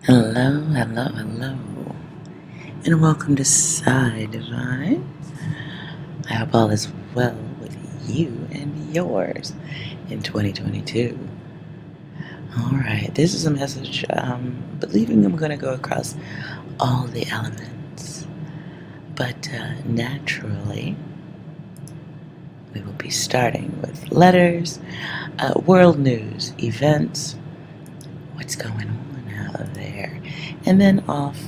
Hello, hello, hello, and welcome to Psi Divine. I hope all is well with you and yours in 2022. Alright, this is a message, believing I'm going to go across all the elements, but naturally, we will be starting with letters, world news, events, what's going on out there, and then off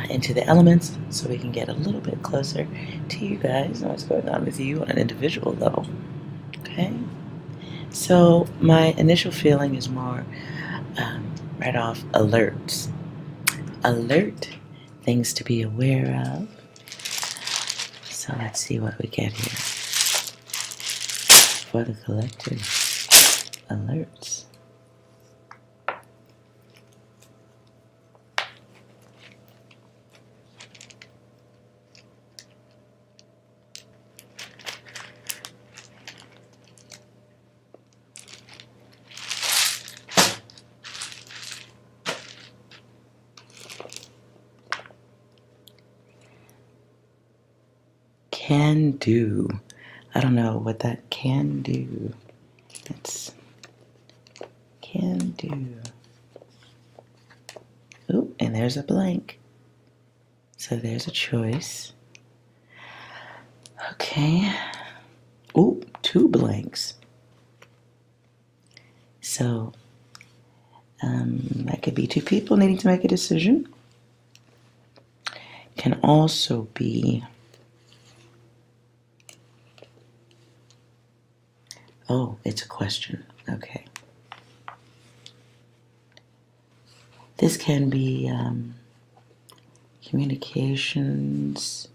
into the elements so we can get a little bit closer to you guys and what's going on with you on an individual level. Okay? So my initial feeling is more right off alerts. Alert, things to be aware of. So let's see what we get here for the collective. Alerts. Can do. I don't know what that can do. It's can do. Oh, and there's a blank. So there's a choice. Okay. Oh, two blanks. So that could be two people needing to make a decision. Can also be, oh, it's a question. Okay. This can be communications.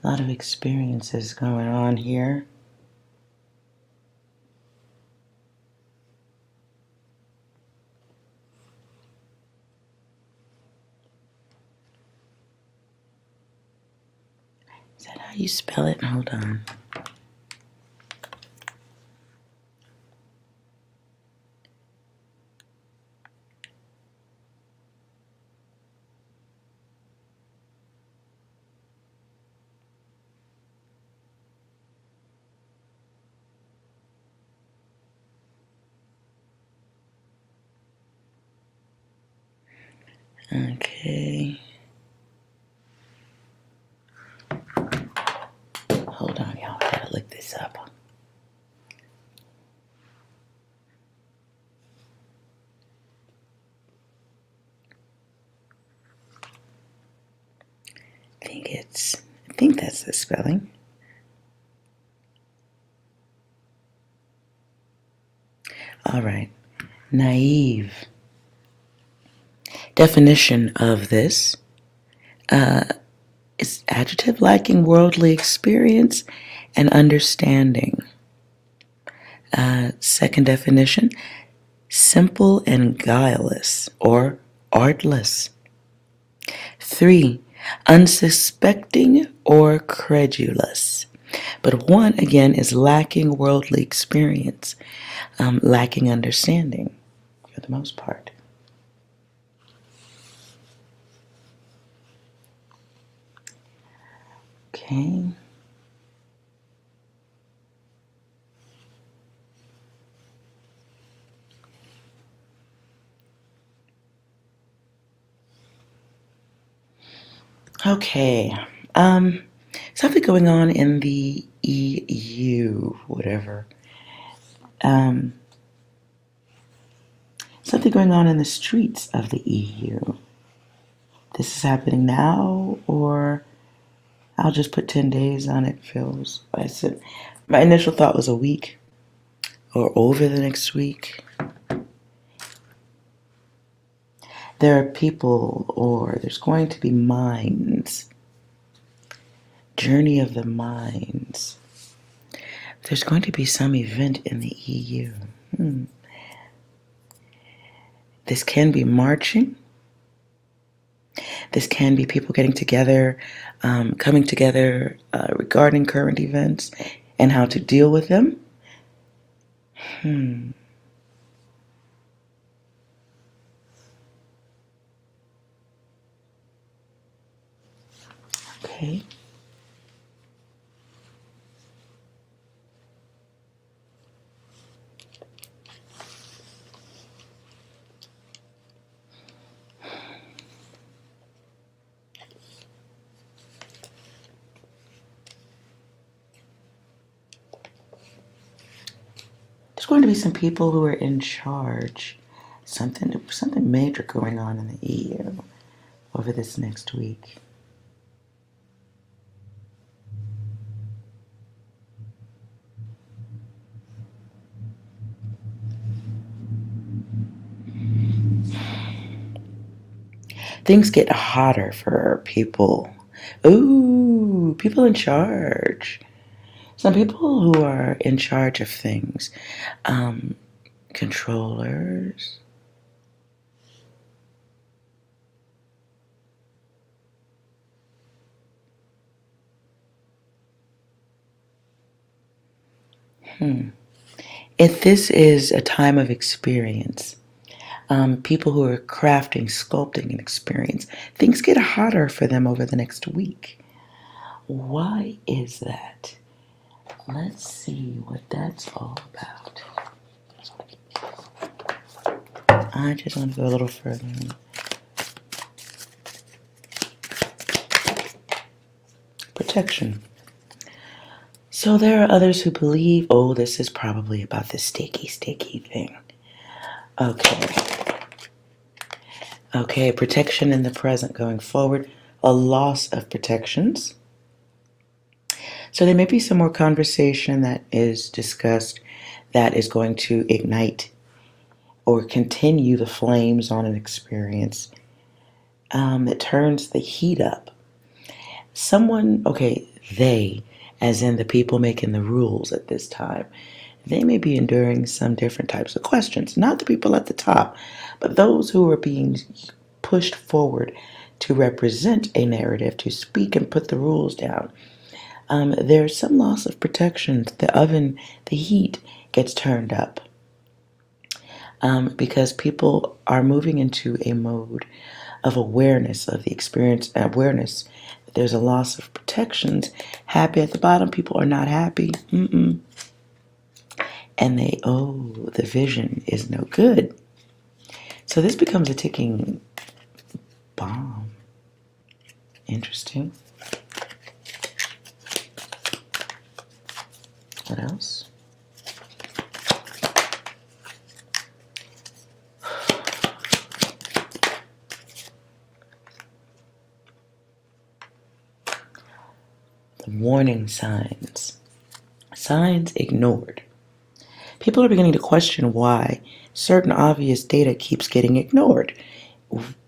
A lot of experiences going on here. Is that how you spell it? Hold on. Okay. Hold on, y'all. I gotta look this up. I think that's the spelling. All right. Naive. Definition of this is adjective lacking worldly experience and understanding. Second definition, simple and guileless or artless. 3, unsuspecting or credulous. But 1, again, is lacking worldly experience, lacking understanding for the most part. Okay. Okay. Something going on in the EU, whatever. Something going on in the streets of the EU. This is happening now, or I'll just put 10 days on it. Feels. I said my initial thought was a week or over the next week. There are people, or there's going to be minds. Journey of the minds. There's going to be some event in the EU. This can be marching. This can be people getting together, coming together regarding current events and how to deal with them. Okay. There's going to be some people who are in charge. Something major going on in the EU over this next week. Things get hotter for people. Ooh, people in charge. Some people who are in charge of things. Controllers. If this is a time of experience, people who are crafting, sculpting an experience, things get hotter for them over the next week. Why is that? Let's see what that's all about. I just want to go a little further. Protection. So there are others who believe, oh, this is probably about the sticky thing. Okay, protection in the present going forward, a loss of protections. So there may be some more conversation that is discussed that is going to ignite or continue the flames on an experience that turns the heat up. Someone, okay, they, as in the people making the rules at this time, they may be enduring some different types of questions. Not the people at the top, but those who are being pushed forward to represent a narrative, to speak and put the rules down. There's some loss of protection. The oven, the heat gets turned up because people are moving into a mode of awareness of the experience, awareness. There's a loss of protections. Happy at the bottom, people are not happy. And the vision is no good. So this becomes a ticking bomb. Interesting. What else? The warning signs. Signs ignored. People are beginning to question why certain obvious data keeps getting ignored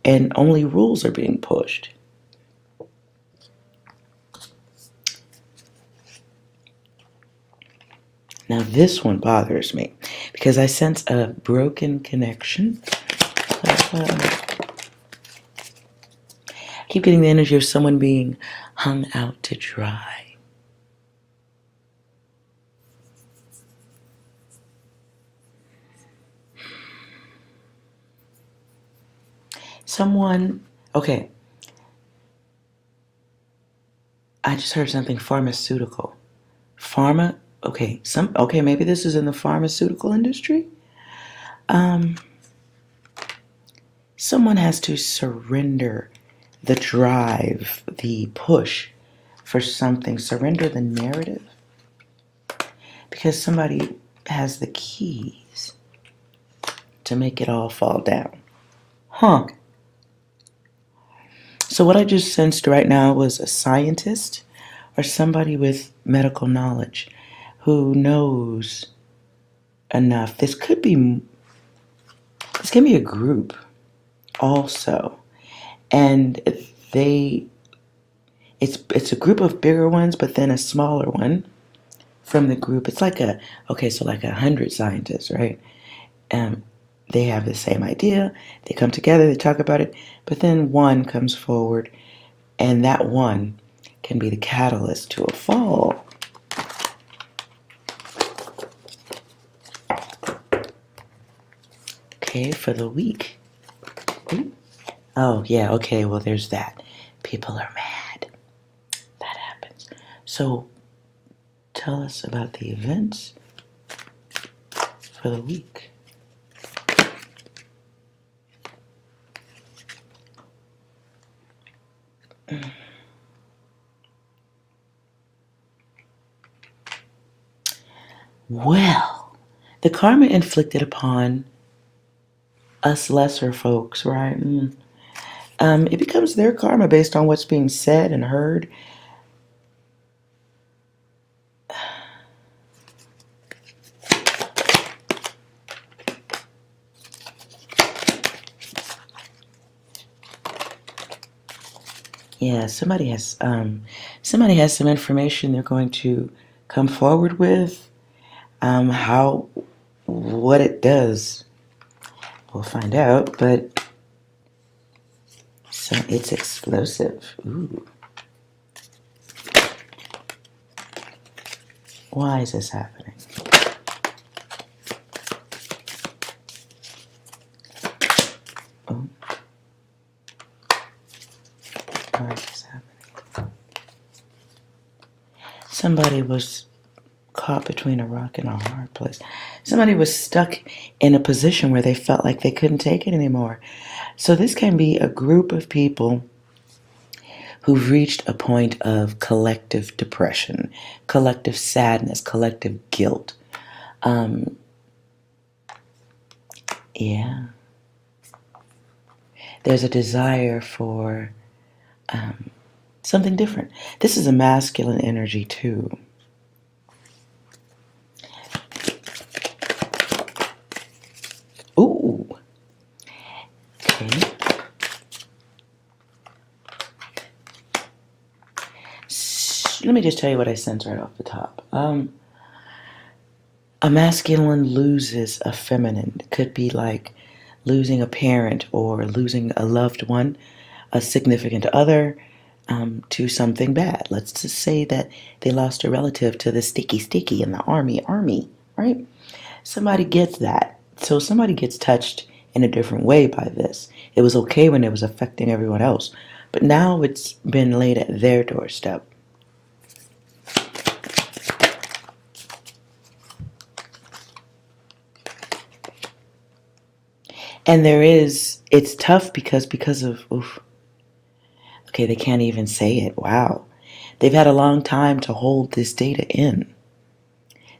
and only rules are being pushed. Now this one bothers me because I sense a broken connection. I keep getting the energy of someone being hung out to dry. Someone, okay. I just heard something pharmaceutical. Okay, maybe this is in the pharmaceutical industry. Someone has to surrender the drive, the push for something, surrender the narrative, because somebody has the keys to make it all fall down. So what I just sensed right now was a scientist or somebody with medical knowledge who knows enough. This can be a group also. And it's a group of bigger ones, but then a smaller one from the group. It's like like 100 scientists, right? they have the same idea, they come together, they talk about it, but then one comes forward, and that one can be the catalyst to a fall. Okay, for the week. Ooh. Oh, yeah, okay, well, there's that. People are mad. That happens. So, tell us about the events for the week. Well, the karma inflicted upon us lesser folks, right? It becomes their karma based on what's being said and heard. Yeah, somebody has some information they're going to come forward with. What it does, we'll find out, but so it's explosive. Ooh. Why is this happening? Oh. Why is this happening? Somebody was caught between a rock and a hard place. Somebody was stuck in a position where they felt like they couldn't take it anymore. So this can be a group of people who've reached a point of collective depression, collective sadness, collective guilt. Yeah. There's a desire for something different. This is a masculine energy too. Ooh. Okay. Let me just tell you what I sense right off the top. A masculine loses a feminine. It could be like losing a parent or losing a loved one, a significant other, to something bad. Let's just say that they lost a relative to the sticky in the army, right? Somebody gets that. So somebody gets touched in a different way by this. It was okay when it was affecting everyone else, but now it's been laid at their doorstep. And it's tough because of, okay, they can't even say it. Wow. They've had a long time to hold this data in.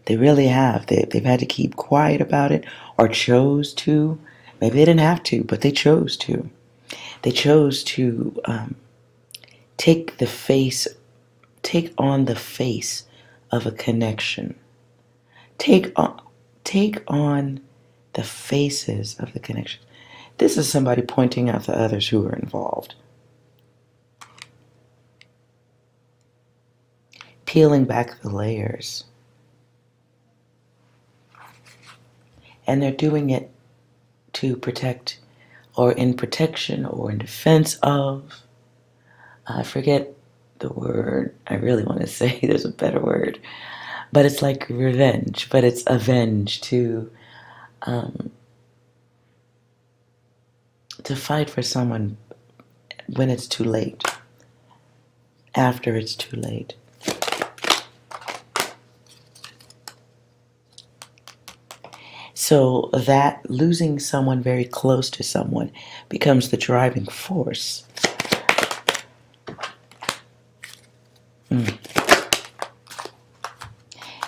They really have. They've had to keep quiet about it, or chose to. Maybe they didn't have to, but they chose to. They chose to take on the face of a connection. Take on the faces of the connection. This is somebody pointing out the others who are involved. Peeling back the layers. And they're doing it to protect, or in protection, or in defense of. I forget the word. I really want to say there's a better word. But it's like revenge. But it's avenge to fight for someone when it's too late. After it's too late. So that losing someone very close to someone becomes the driving force.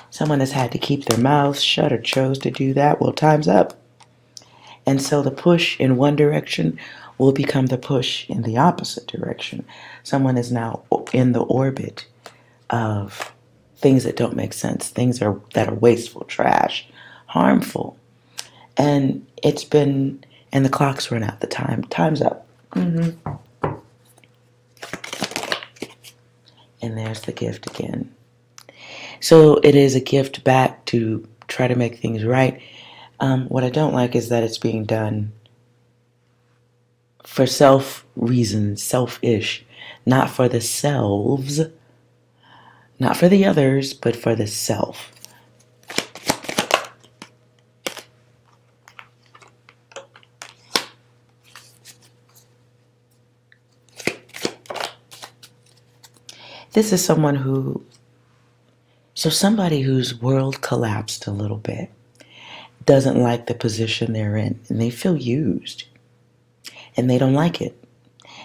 Someone has had to keep their mouths shut or chose to do that. Well, time's up. And so the push in one direction will become the push in the opposite direction. Someone is now in the orbit of things that don't make sense, things that are wasteful, trash, harmful. And and the clock's run out, time's up. And there's the gift again. So it is a gift back to try to make things right. What I don't like is that it's being done for self reasons, selfish, not for the selves, not for the others, but for the self. This is someone who, somebody whose world collapsed a little bit, doesn't like the position they're in, and they feel used, and they don't like it.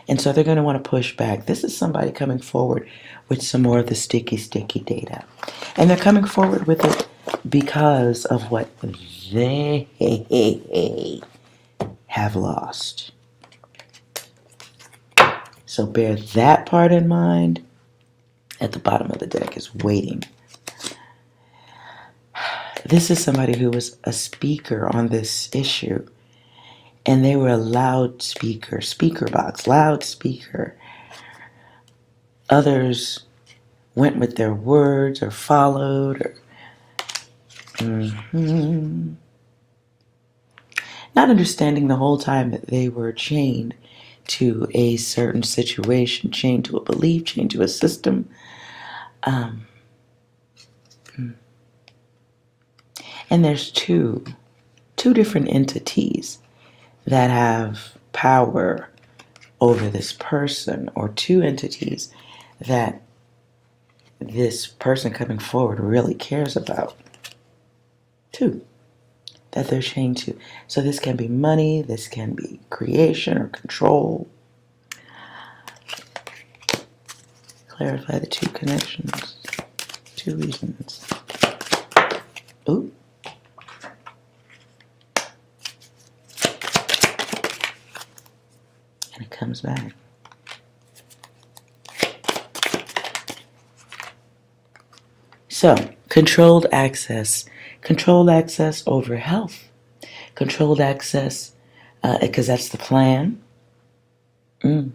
And so they're going to want to push back. This is somebody coming forward with some more of the sticky data. And they're coming forward with it because of what they have lost. So bear that part in mind. At the bottom of the deck is waiting. This is somebody who was a speaker on this issue, and they were a loudspeaker, speaker box, loudspeaker. Others went with their words or followed, or not understanding the whole time that they were chained to a certain situation, chained to a belief, chained to a system. And there's two different entities that have power over this person, or two entities that this person coming forward really cares about. Two that they're chained to. So this can be money, this can be creation or control. Clarify the two connections, two reasons. Ooh. And it comes back. So, controlled access over health, controlled access, because that's the plan, and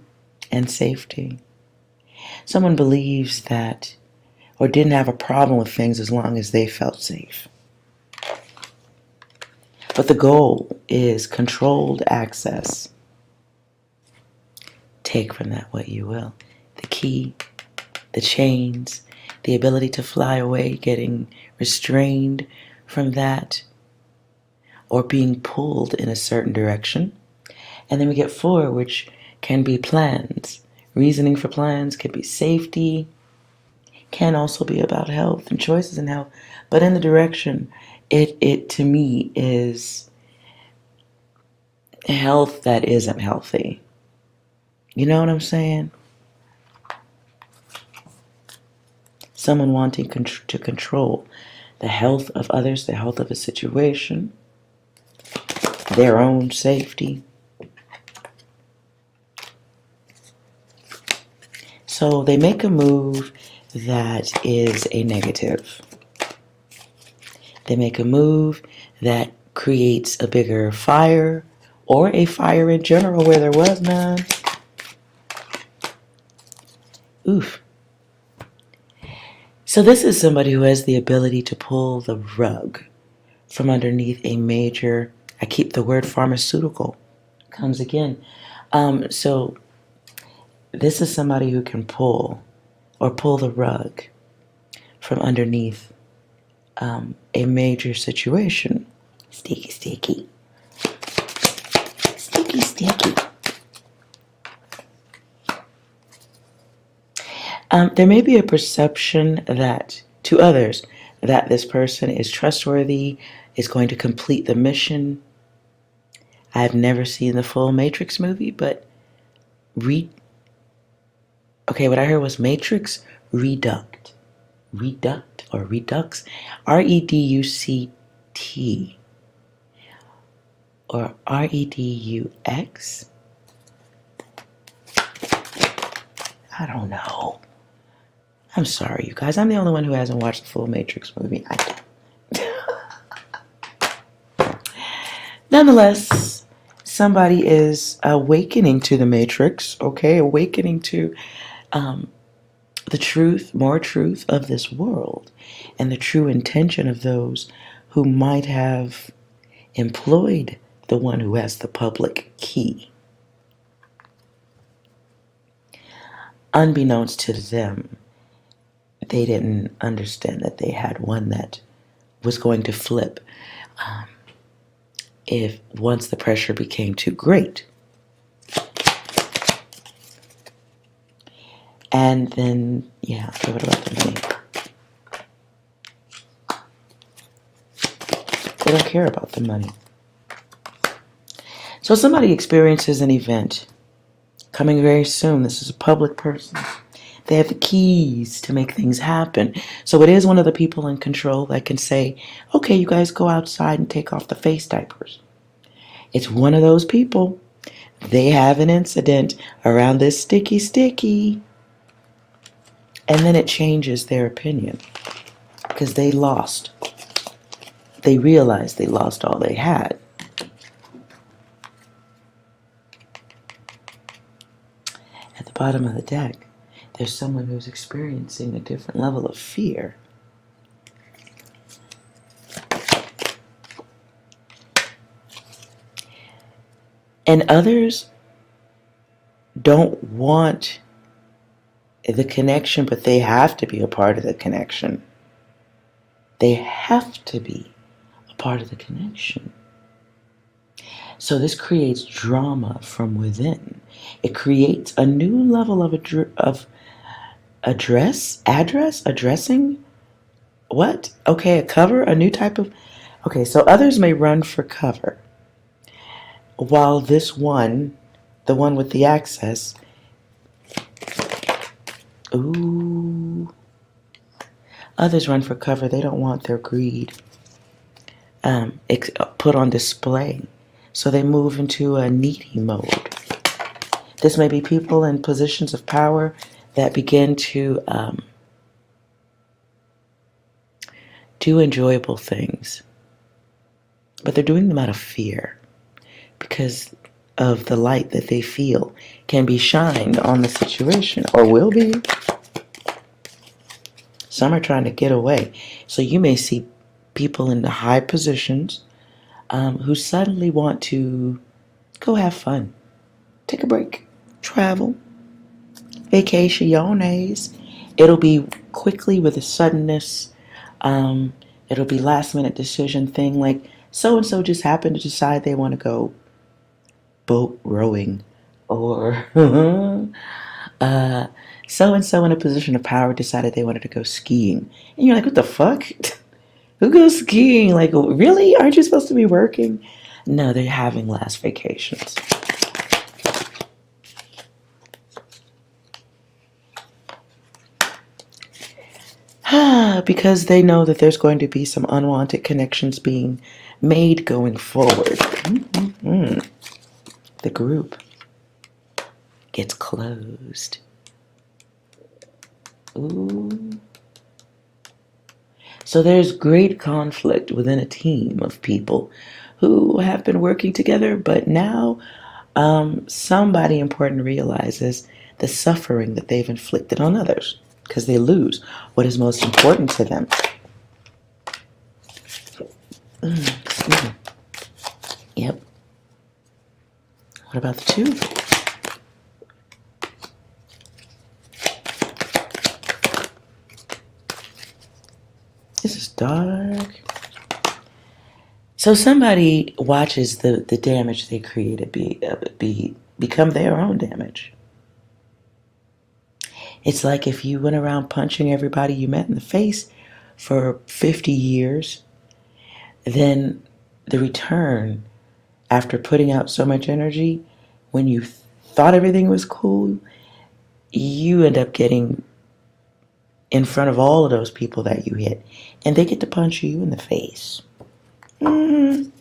safety. Someone believes that, or didn't have a problem with things as long as they felt safe. But the goal is controlled access. Take from that what you will. The key, the chains, the ability to fly away, getting restrained from that, or being pulled in a certain direction. And then we get 4, which can be plans. Reasoning for plans can be safety, can also be about health and choices in health. But in the direction, it to me is health that isn't healthy. You know what I'm saying? Someone wanting to control the health of others, the health of a situation, their own safety. So they make a move that is a negative. They make a move that creates a bigger fire, or a fire in general where there was none. Oof. So this is somebody who has the ability to pull the rug from underneath a major, I keep the word pharmaceutical, comes again. So this is somebody who can pull the rug from underneath a major situation. Sticky. Sticky. There may be a perception that, to others, that this person is trustworthy, is going to complete the mission. I've never seen the full Matrix movie, but what I heard was Matrix Reduct. Reduct or Redux. R-E-D-U-C-T. Or R-E-D-U-X. I don't know. I'm sorry, you guys. I'm the only one who hasn't watched the full Matrix movie. I don't. Nonetheless, somebody is awakening to the Matrix, okay? Awakening to the truth, more truth of this world, and the true intention of those who might have employed the one who has the public key. Unbeknownst to them, they didn't understand that they had one that was going to flip if once the pressure became too great. And then, yeah, okay, what about the money? They don't care about the money. So somebody experiences an event coming very soon. This is a public person. They have the keys to make things happen. So it is one of the people in control that can say, okay, you guys go outside and take off the face diapers. It's one of those people. They have an incident around this sticky. And then it changes their opinion because they lost. They realized they lost all they had. At the bottom of the deck, there's someone who's experiencing a different level of fear. And others don't want the connection, but they have to be a part of the connection. They have to be a part of the connection. So this creates drama from within. It creates a new level of addressing. What? Okay, a cover, a new type of. Okay, so others may run for cover, while this one, the one with the access, ooh, others run for cover. They don't want their greed put on display. So they move into a needy mode. This may be people in positions of power that begin to do enjoyable things. But they're doing them out of fear because of the light that they feel can be shined on the situation, or will be. Some are trying to get away. So you may see people in the high positions who suddenly want to go have fun, take a break, travel, vacaciones. It'll be quickly with a suddenness. It'll be last minute decision thing, like so-and-so just happened to decide they want to go boat rowing, or so-and-so in a position of power decided they wanted to go skiing. And you're like, what the fuck? Who goes skiing? Like, really? Aren't you supposed to be working? No, they're having last vacations. Because they know that there's going to be some unwanted connections being made going forward. The group gets closed. Ooh. So there's great conflict within a team of people who have been working together, but now somebody important realizes the suffering that they've inflicted on others because they lose what is most important to them. Excuse me. Yep. What about the two? This is dark. So somebody watches the damage they created become their own damage. It's like if you went around punching everybody you met in the face for 50 years, then the return, after putting out so much energy, when you thought everything was cool, you end up getting in front of all of those people that you hit, and they get to punch you in the face. And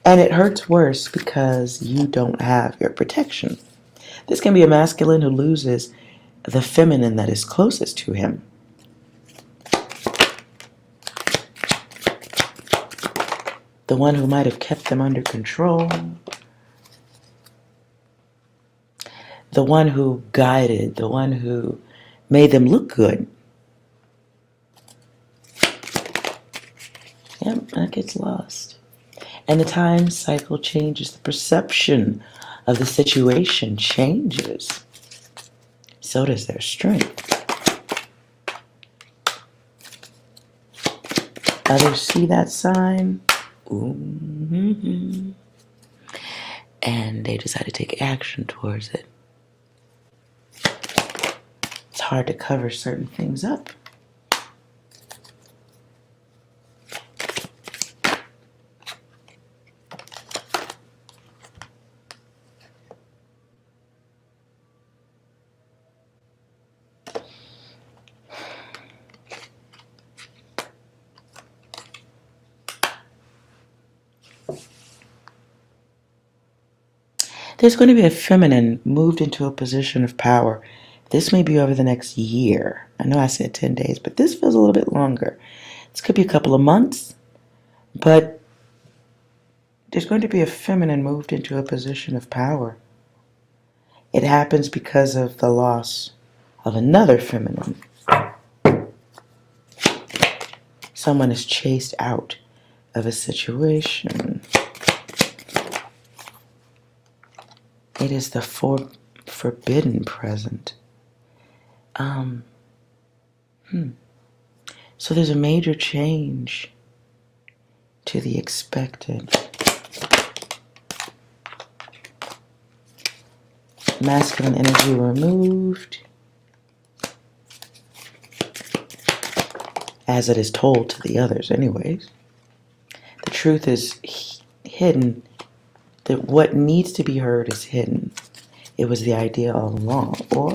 it hurts worse because you don't have your protection. This can be a masculine who loses the feminine that is closest to him. The one who might have kept them under control. The one who guided, the one who made them look good. Yep, that gets lost. And the time cycle changes. The perception of the situation changes. So does their strength. Others see that sign. And they decide to take action towards it. It's hard to cover certain things up. There's going to be a feminine moved into a position of power. This may be over the next year. I know I said 10 days, but this feels a little bit longer. This could be a couple of months, but there's going to be a feminine moved into a position of power. It happens because of the loss of another feminine. Someone is chased out of a situation. It is the forbidden present. So there's a major change to the expected. Masculine energy removed, as it is told to the others anyways. The truth is hidden. That what needs to be heard is hidden. It was the idea all along. Or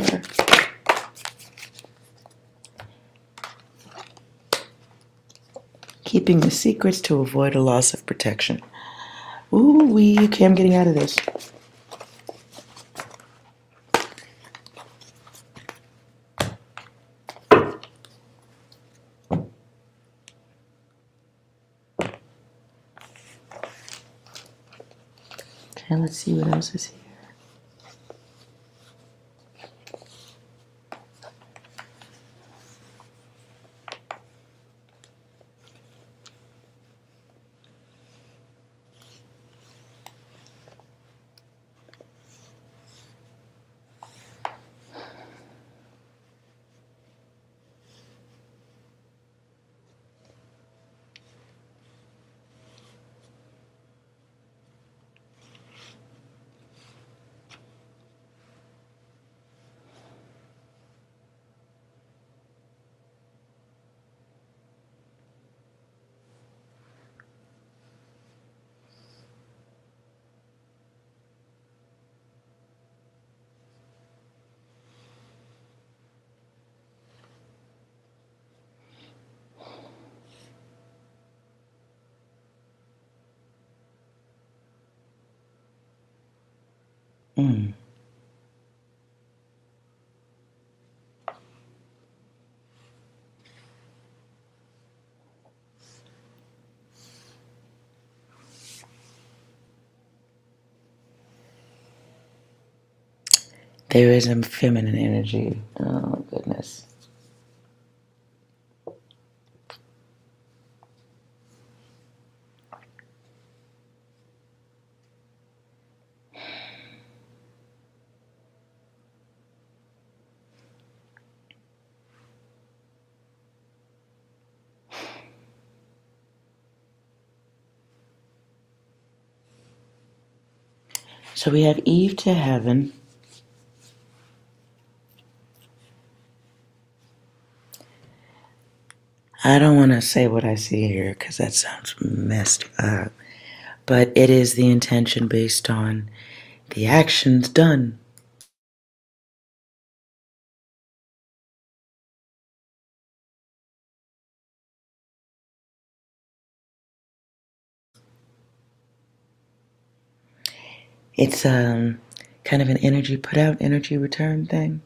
keeping the secrets to avoid a loss of protection. Ooh, okay, I'm getting out of this. Okay, let's see what else is here. There is a feminine energy. Oh, goodness. So we have Eve to heaven. I don't want to say what I see here because that sounds messed up. But it is the intention based on the actions done. It's kind of an energy put out, energy return thing.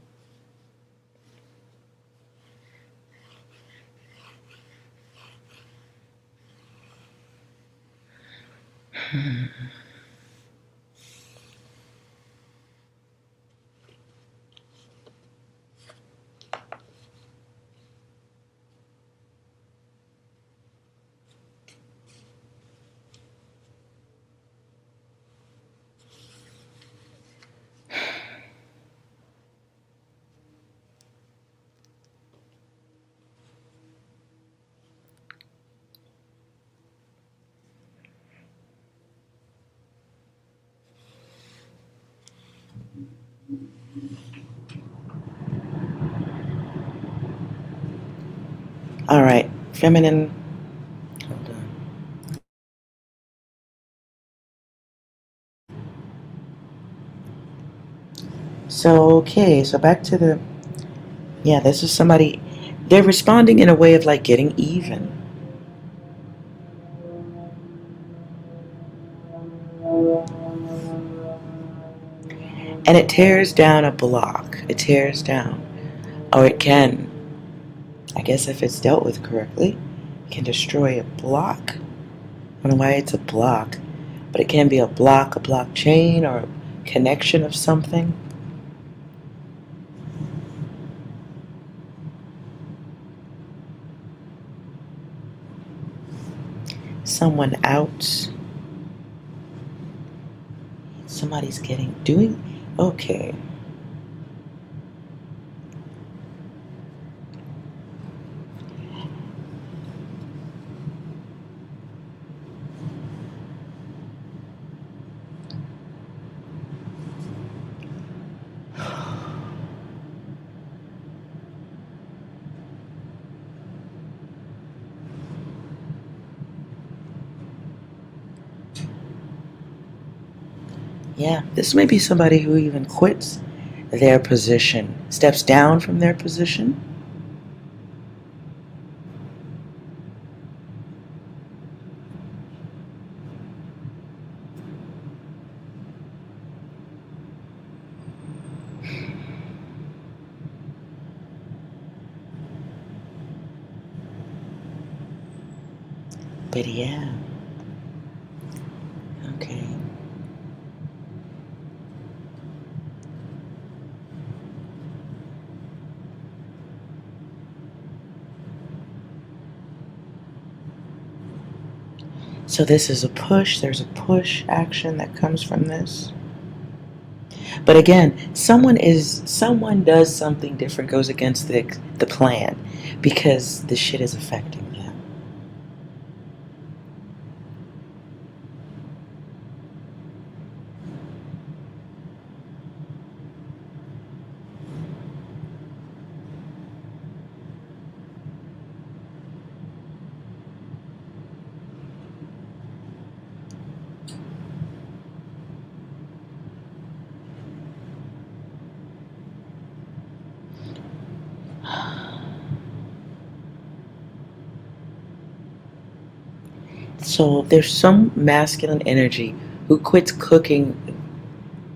All right, feminine. Hold on. So, okay, so back to the, yeah, this is somebody, they're responding in a way of like getting even. And it tears down a block. It tears down. Or it can, I guess if it's dealt with correctly, it can destroy a block. I don't know why it's a block, but it can be a blockchain, or a connection of something. Someone out. Somebody's doing, okay. Yeah, this may be somebody who even quits their position, steps down from their position. But yeah, okay. So this is a push. There's a push action that comes from this. But again, someone does something different, goes against the plan, because the shit is affecting them. So there's some masculine energy who quits cooking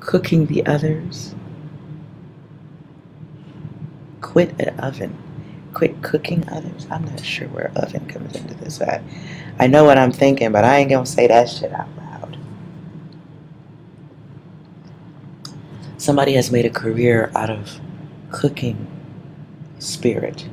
the others. Quit an oven. Quit cooking others. I'm not sure where oven comes into this at. I know what I'm thinking, but I ain't gonna say that shit out loud. Somebody has made a career out of cooking spirit.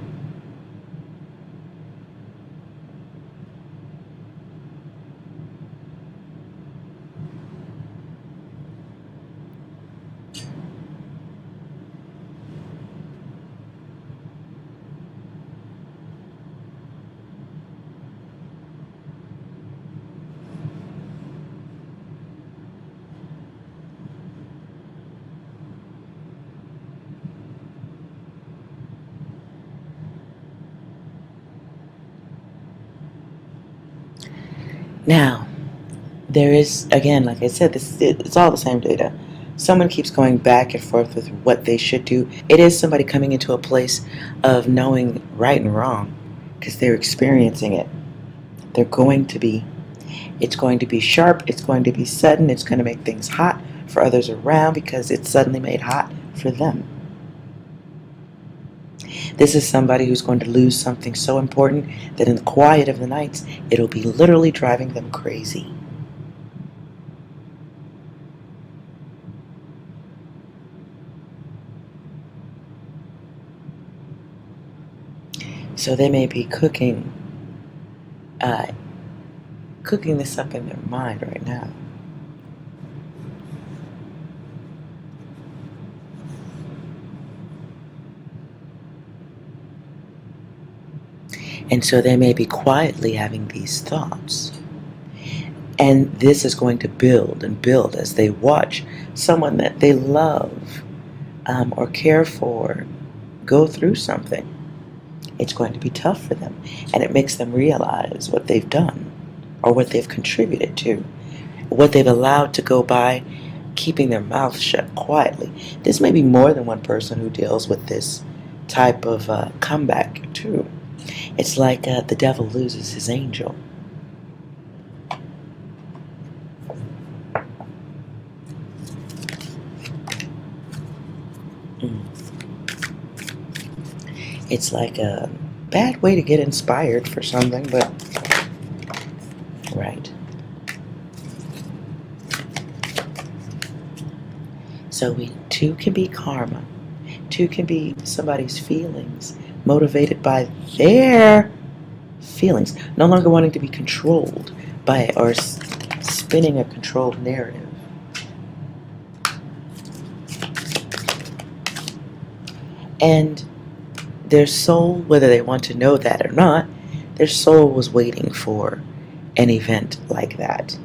Now, there is, again, like I said, it's all the same data. Someone keeps going back and forth with what they should do. It is somebody coming into a place of knowing right and wrong, because they're experiencing it. It's going to be sharp, it's going to be sudden, it's going to make things hot for others around, because it's suddenly made hot for them. This is somebody who's going to lose something so important that in the quiet of the nights, it'll be literally driving them crazy. So they may be cooking this up in their mind right now. And so they may be quietly having these thoughts. And this is going to build and build as they watch someone that they love or care for go through something, it's going to be tough for them. And it makes them realize what they've done or what they've contributed to, what they've allowed to go by, keeping their mouth shut quietly. This may be more than one person who deals with this type of comeback too. It's like the devil loses his angel. It's like a bad way to get inspired for something, but right. So two can be karma. Two can be somebody's feelings, motivated by their feelings, no longer wanting to be controlled by or spinning a controlled narrative. And their soul, whether they want to know that or not, their soul was waiting for an event like that.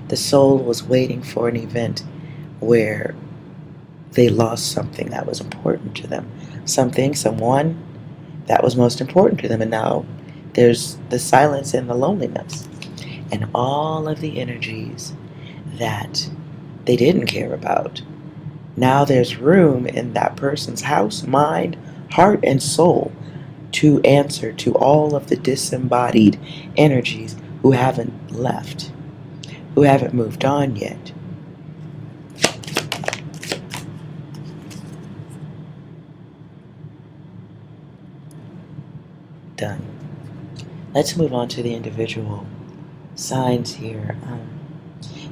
The soul was waiting for an event where they lost something that was important to them. Something, someone that was most important to them. And now there's the silence and the loneliness and all of the energies that they didn't care about. Now there's room in that person's house, mind, heart, and soul to answer to all of the disembodied energies who haven't left, who haven't moved on yet. Done. Let's move on to the individual signs here,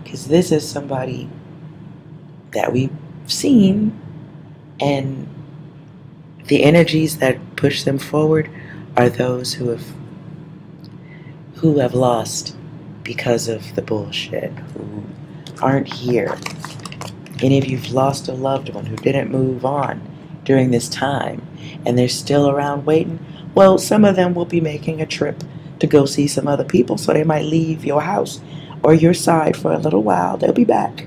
because this is somebody that we've seen, and the energies that push them forward are those who have lost because of the bullshit, who aren't here. Any of you've lost a loved one who didn't move on during this time, and they're still around waiting. Well, some of them will be making a trip to go see some other people, so they might leave your house or your side for a little while. They'll be back.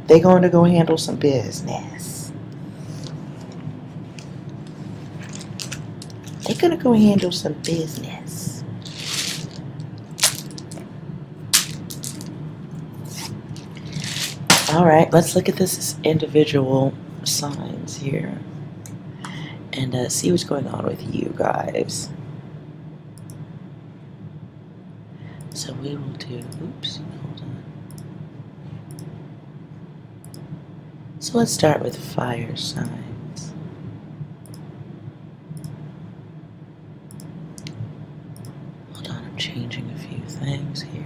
They're going to go handle some business. They're going to go handle some business. All right, let's look at this individual signs here and see what's going on with you guys. So we will do, oops, hold on. So let's start with fire signs. Hold on, I'm changing a few things here.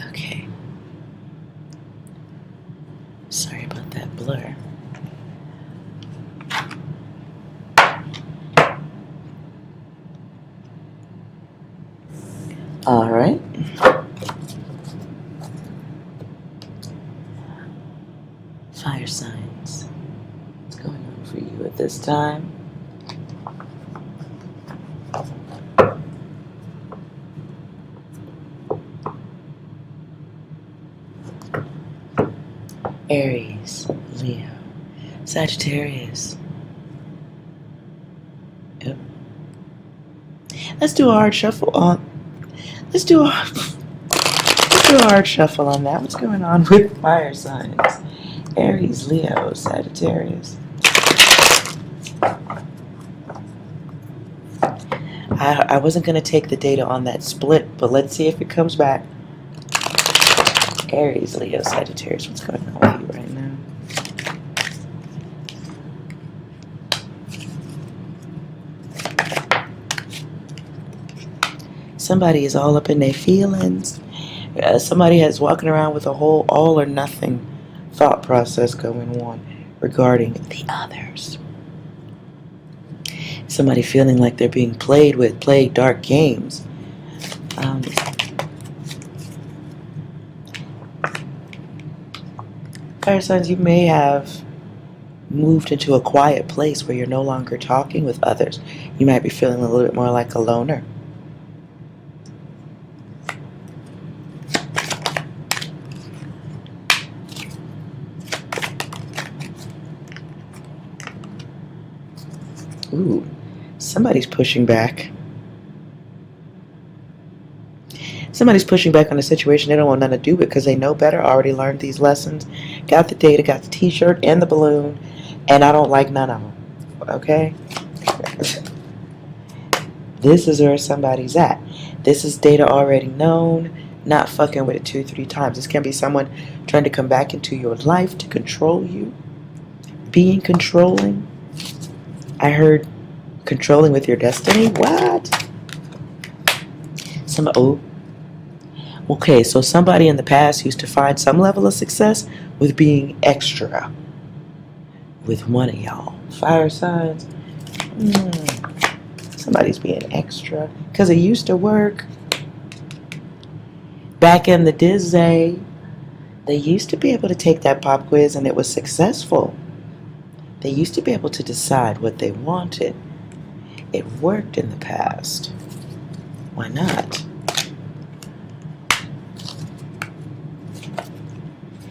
Okay. Sorry about that blur. All right. Fire signs. What's going on for you at this time? Aries, Leo, Sagittarius. Yep. Let's do a hard shuffle on. Let's do a hard shuffle on that. What's going on with fire signs? Aries, Leo, Sagittarius. I wasn't going to take the data on that split, but let's see if it comes back. Aries, Leo, Sagittarius. What's going on with you right now? Somebody is all up in their feelings. Somebody is walking around with a whole all or nothing thought process going on regarding the others. Somebody feeling like they're being played dark games. Fire signs, you may have moved into a quiet place where you're no longer talking with others. You might be feeling a little bit more like a loner. Ooh, somebody's pushing back. Somebody's pushing back on a situation they don't want nothing to do with because they know better, already learned these lessons, got the data, got the t-shirt and the balloon, and I don't like none of them. Okay? This is where somebody's at. This is data already known, not fucking with it 2-3 times. This can be someone trying to come back into your life to control you, being controlling. I heard controlling with your destiny. What? Okay, so somebody in the past used to find some level of success with being extra with one of y'all. Fire signs. Somebody's being extra because it used to work. Back in the day, they used to be able to take that pop quiz and it was successful. They used to be able to decide what they wanted. It worked in the past. Why not?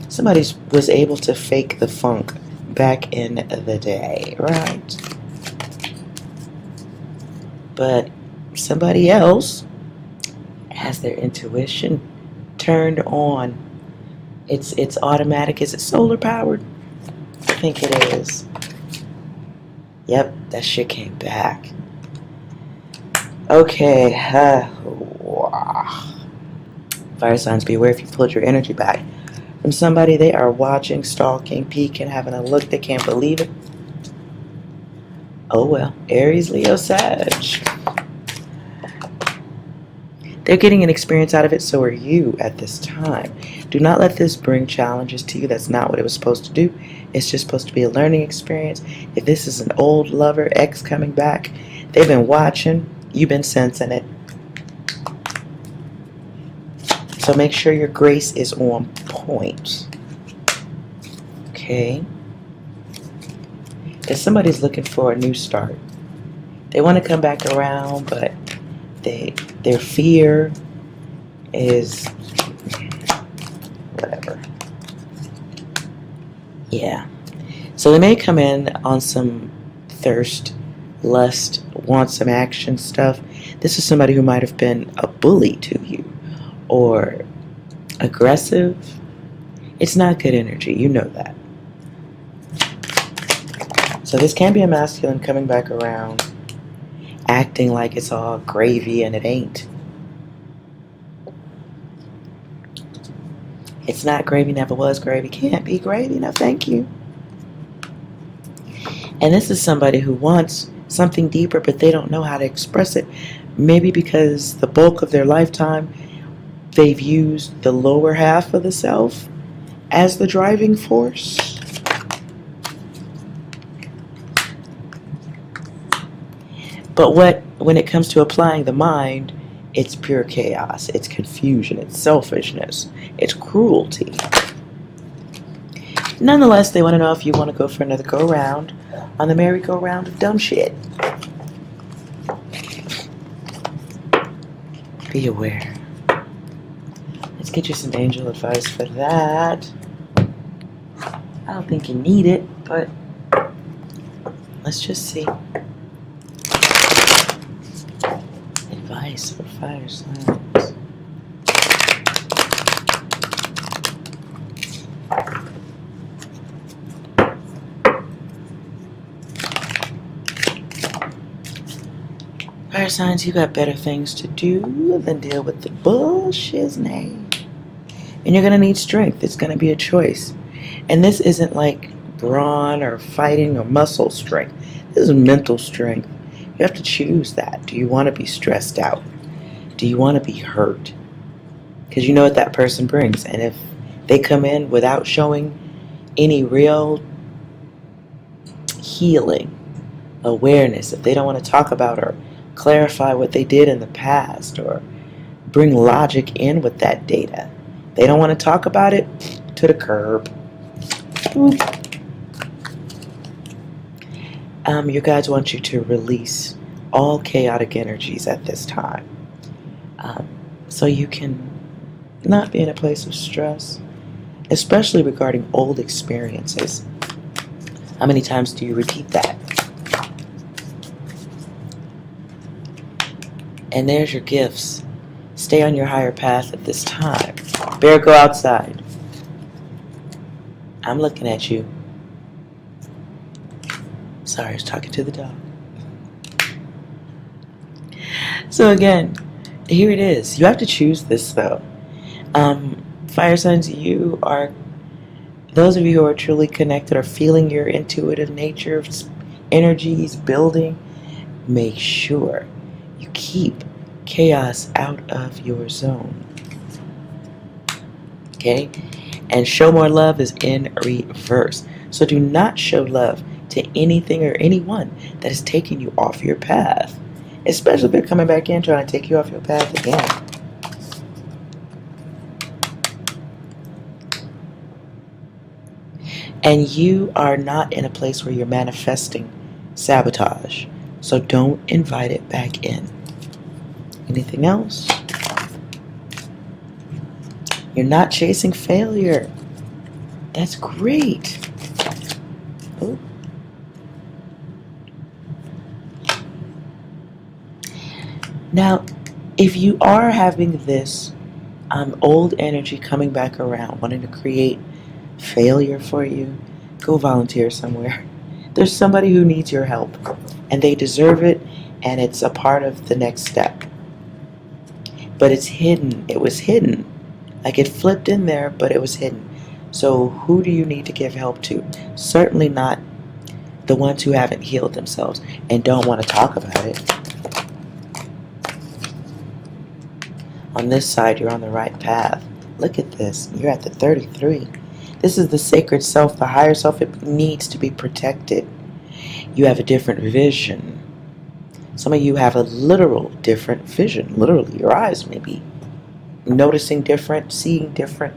Somebody was able to fake the funk back in the day, right? But somebody else has their intuition turned on. It's automatic. Is it solar powered? I think it is. Yep, that shit came back. Okay. Fire signs, beware if you pulled your energy back from somebody they are watching, stalking, peeking, having a look they can't believe it. Oh well. Aries, Leo, Sag. They're getting an experience out of it, so are you at this time. Do not let this bring challenges to you. That's not what it was supposed to do. It's just supposed to be a learning experience. If this is an old lover, ex coming back, they've been watching, you've been sensing it. So make sure your grace is on point. Okay. If somebody's looking for a new start, they want to come back around, but their fear is whatever. Yeah. So they may come in on some thirst, lust, want some action stuff. This is somebody who might have been a bully to you or aggressive. It's not good energy. You know that. So this can be a masculine coming back around, acting like it's all gravy and it ain't. It's not gravy, never was gravy, can't be gravy, no thank you. And this is somebody who wants something deeper, but they don't know how to express it. Maybe because the bulk of their lifetime, they've used the lower half of the self as the driving force. But when it comes to applying the mind, it's pure chaos, it's confusion, it's selfishness, it's cruelty. Nonetheless, they want to know if you want to go for another go-round on the merry-go-round of dumb shit. Be aware. Let's get you some angel advice for that. I don't think you need it, but let's just see. Advice for fire signs. Fire signs, you got better things to do than deal with the bullshit name. And you're going to need strength. It's going to be a choice. And this isn't like brawn or fighting or muscle strength. This is mental strength. You have to choose that. Do you want to be stressed out? Do you want to be hurt? Because you know what that person brings. And if they come in without showing any real healing, awareness, if they don't want to talk about or clarify what they did in the past or bring logic in with that data, they don't want to talk about it, to the curb. Your guides want you to release all chaotic energies at this time, so you can not be in a place of stress, especially regarding old experiences. How many times do you repeat that? And there's your gifts. Stay on your higher path at this time. Bear, go outside. I'm looking at you. Sorry, I was talking to the dog. So again, here it is. You have to choose this though. Fire signs, those of you who are truly connected are feeling your intuitive nature, energies building. Make sure you keep chaos out of your zone. Okay? And show more love is in reverse. So do not show love to anything or anyone that is taking you off your path. Especially if they're coming back in trying to take you off your path again. And you are not in a place where you're manifesting sabotage. So don't invite it back in. Anything else? You're not chasing failure. That's great. Ooh. Now, if you are having this old energy coming back around, wanting to create failure for you, go volunteer somewhere. There's somebody who needs your help, and they deserve it, and it's a part of the next step. But it's hidden. It was hidden. Like it flipped in there, but it was hidden. So who do you need to give help to? Certainly not the ones who haven't healed themselves and don't want to talk about it. On this side, you're on the right path. Look at this. You're at the 33. This is the sacred self, the higher self. It needs to be protected. You have a different vision. Some of you have a literal different vision. Literally, your eyes may be noticing different, seeing different,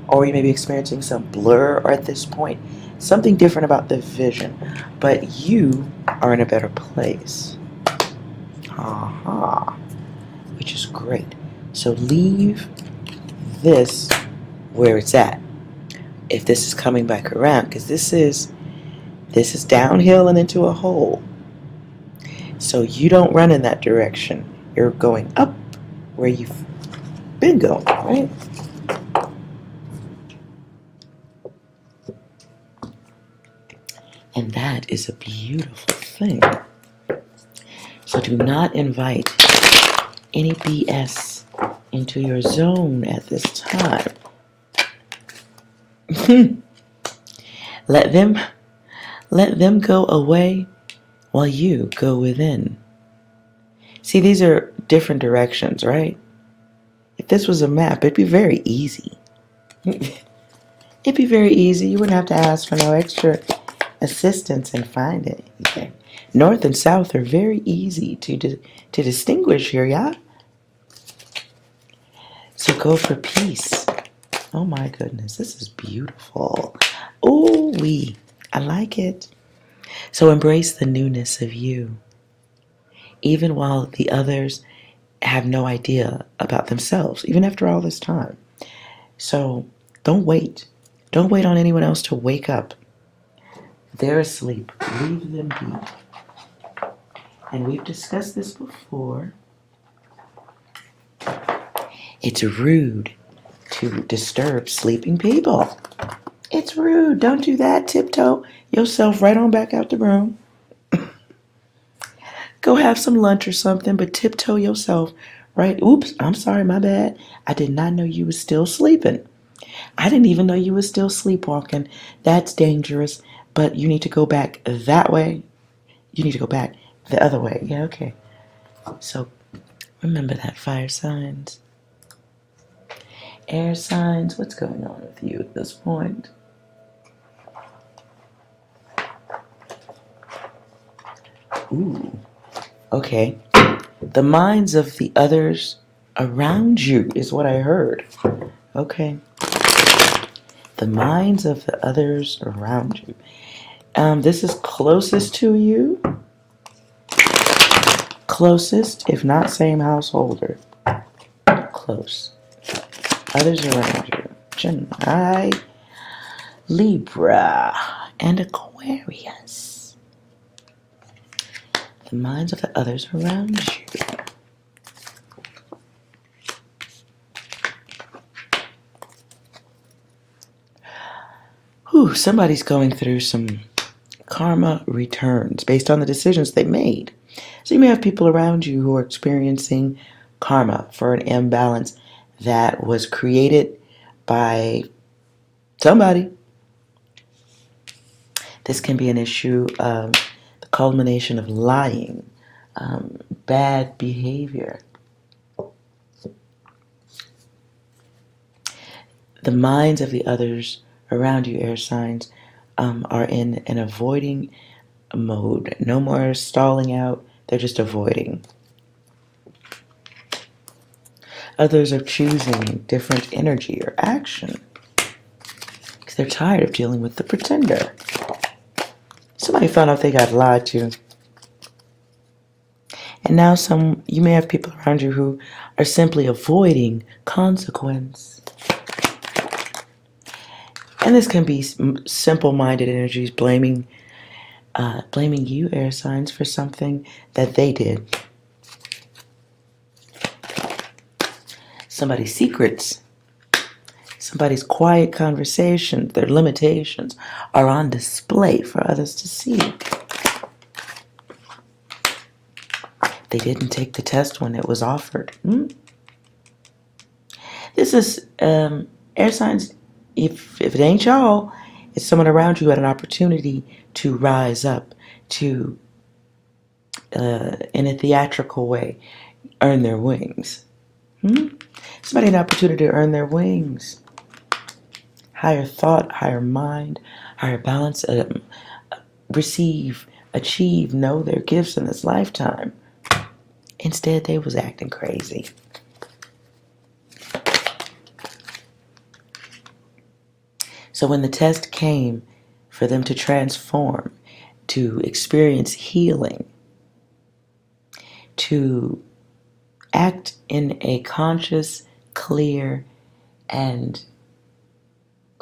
or you may be experiencing some blur, or at this point, something different about the vision. But you are in a better place. Which is great. So leave this where it's at. If this is coming back around, because this is downhill and into a hole. So you don't run in that direction. You're going up where you've been going, right? And that is a beautiful thing. So do not invite any BS into your zone at this time. Let them go away while you go within. See, these are different directions, right? If this was a map, it'd be very easy. It'd be very easy. You wouldn't have to ask for no extra assistance and find anything. North and south are very easy to distinguish here, yeah? So go for peace. Oh my goodness, this is beautiful. Ooh-wee, I like it. So embrace the newness of you, even while the others have no idea about themselves, even after all this time. So don't wait. Don't wait on anyone else to wake up. They're asleep. Leave them be. And we've discussed this before. It's rude to disturb sleeping people. It's rude. Don't do that. Tiptoe yourself right on back out the room. Go have some lunch or something, but tiptoe yourself right. Oops, I'm sorry, my bad. I did not know you were still sleeping. I didn't even know you were still sleepwalking. That's dangerous, but you need to go back that way. You need to go back the other way. Yeah, okay. So remember that, fire signs. Air signs, what's going on with you at this point? Ooh, okay. The minds of the others around you is what I heard. Okay. The minds of the others around you. This is closest to you. Closest, if not same householder. Close. Others around you. Gemini, Libra, and Aquarius. The minds of the others around you. Somebody's going through some karma returns based on the decisions they made. So you may have people around you who are experiencing karma for an imbalance that was created by somebody. This can be an issue of the culmination of lying, bad behavior. The minds of the others around you, air signs, are in an avoiding mode. No more stalling out, they're just avoiding. Others are choosing different energy or action because they're tired of dealing with the pretender. Somebody found out they got lied to. And now you may have people around you who are simply avoiding consequence. And this can be simple-minded energies blaming you, air signs, for something that they did. Somebody's secrets, somebody's quiet conversations, their limitations are on display for others to see. They didn't take the test when it was offered. This is air signs. If it ain't y'all, it's someone around you who had an opportunity to rise up, to, in a theatrical way, earn their wings. Somebody had an opportunity to earn their wings. Higher thought, higher mind, higher balance, receive, achieve, know their gifts in this lifetime. Instead, they was acting crazy. So when the test came for them to transform, to experience healing, to act in a conscious, clear, and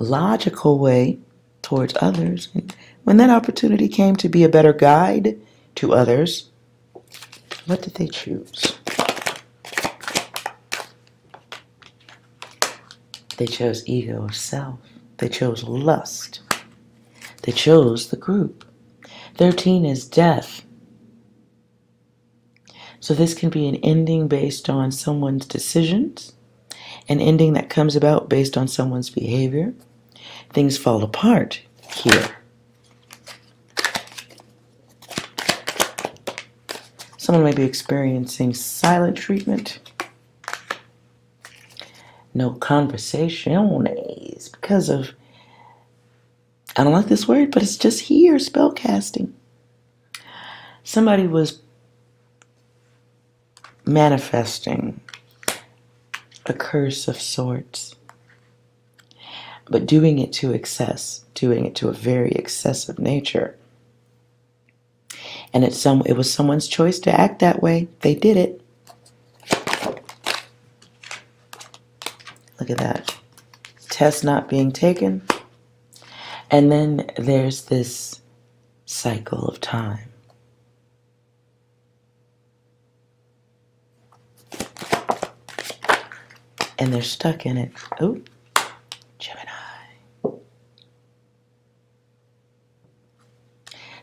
logical way towards others, and when that opportunity came to be a better guide to others, what did they choose? They chose ego of self. They chose lust. They chose the group. 13 is death. So this can be an ending based on someone's decisions, an ending that comes about based on someone's behavior. Things fall apart here. Someone may be experiencing silent treatment. No conversaciones because of, I don't like this word, but it's just here, spell casting. Somebody was manifesting a curse of sorts, but doing it to excess, doing it to a very excessive nature. And it was someone's choice to act that way. They did it. Look at that. Test not being taken. And then there's this cycle of time. And they're stuck in it. Oh, Gemini.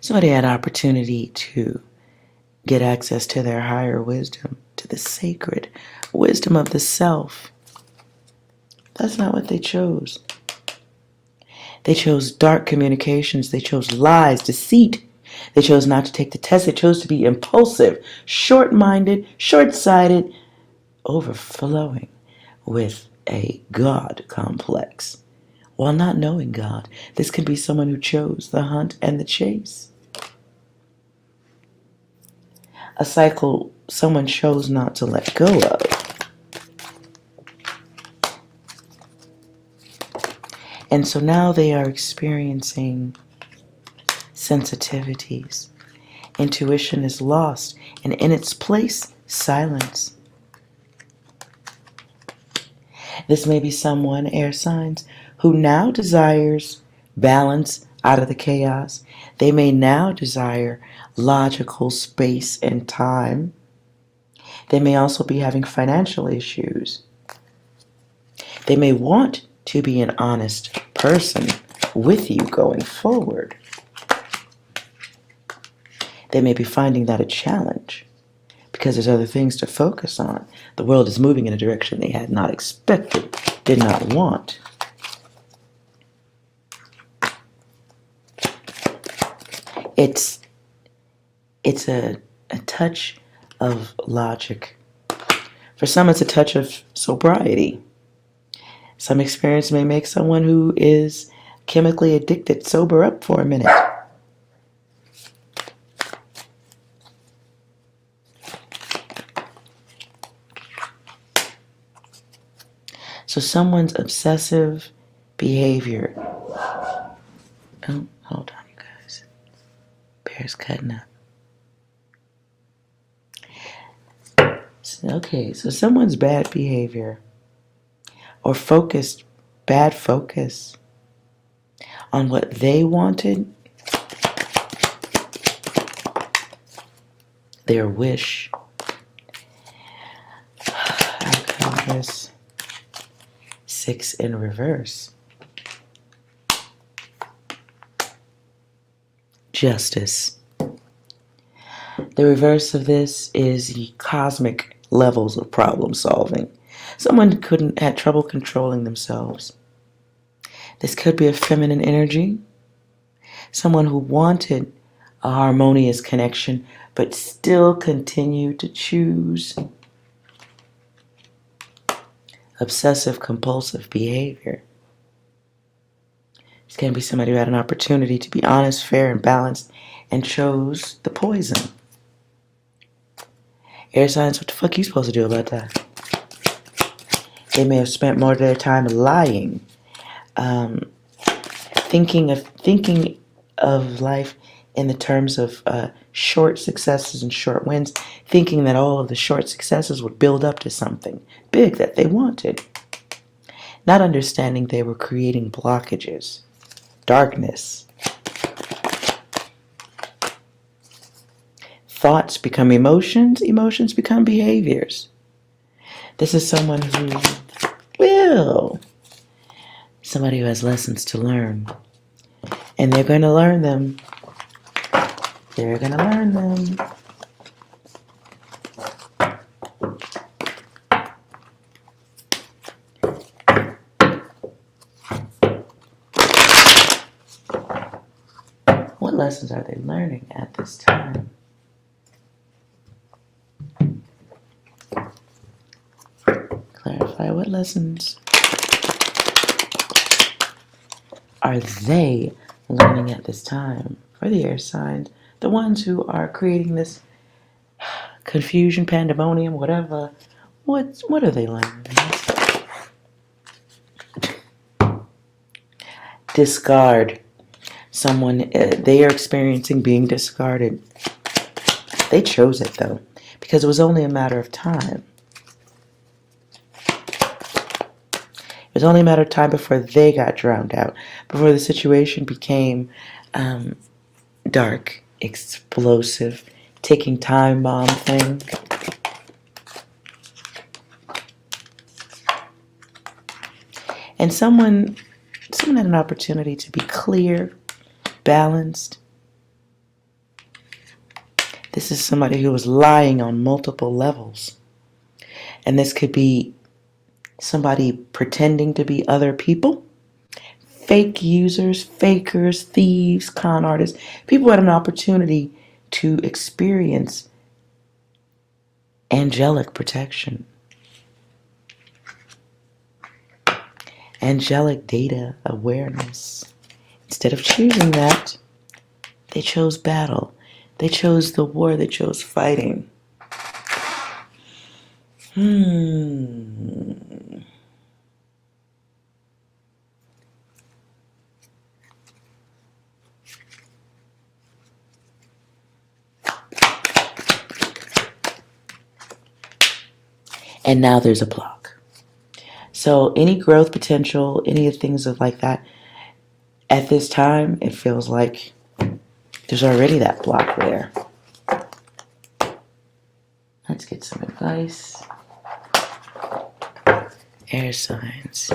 Somebody had opportunity to get access to their higher wisdom, to the sacred wisdom of the self. That's not what they chose. They chose dark communications. They chose lies, deceit. They chose not to take the test. They chose to be impulsive, short-minded, short-sighted, overflowing with a God complex. While not knowing God, this can be someone who chose the hunt and the chase. A cycle someone chose not to let go of. And so now they are experiencing sensitivities. Intuition is lost, and in its place, silence. This may be someone, air signs, who now desires balance out of the chaos. They may now desire logical space and time. They may also be having financial issues. They may want to be an honest person, with you going forward. They may be finding that a challenge because there's other things to focus on. The world is moving in a direction they had not expected, did not want. It's a touch of logic. For some, it's a touch of sobriety. Some experience may make someone who is chemically addicted sober up for a minute. So someone's obsessive behavior. Oh, hold on, you guys. Bear's cutting up. Okay, so someone's bad behavior or bad focus on what they wanted, their wish. I call this 6 in reverse. Justice. The reverse of this is the cosmic levels of problem solving. Someone had trouble controlling themselves. This could be a feminine energy. Someone who wanted a harmonious connection but still continued to choose obsessive compulsive behavior. This can be somebody who had an opportunity to be honest, fair, and balanced and chose the poison. Air signs, what the fuck are you supposed to do about that? They may have spent more of their time lying, thinking of life in the terms of short successes and short wins, thinking that all of the short successes would build up to something big that they wanted. Not understanding they were creating blockages, darkness. Thoughts become emotions, emotions become behaviors. This is someone somebody who has lessons to learn. And they're going to learn them. They're going to learn them. What lessons are they learning at this time? Clarify, what lessons are they learning at this time? For the air signs, the ones who are creating this confusion, pandemonium, whatever, what are they learning? Discard. Someone, they are experiencing being discarded. They chose it though, because it was only a matter of time. It was only a matter of time before they got drowned out, before the situation became dark, explosive, ticking time bomb thing. And someone had an opportunity to be clear, balanced. This is somebody who was lying on multiple levels. And this could be somebody pretending to be other people. Fake users, fakers, thieves, con artists. People had an opportunity to experience angelic protection. Angelic data awareness. Instead of choosing that, they chose battle. They chose the war. They chose fighting. And now there's a block. So any growth potential, any of things like that, at this time, it feels like there's already that block there. Let's get some advice. Air signs.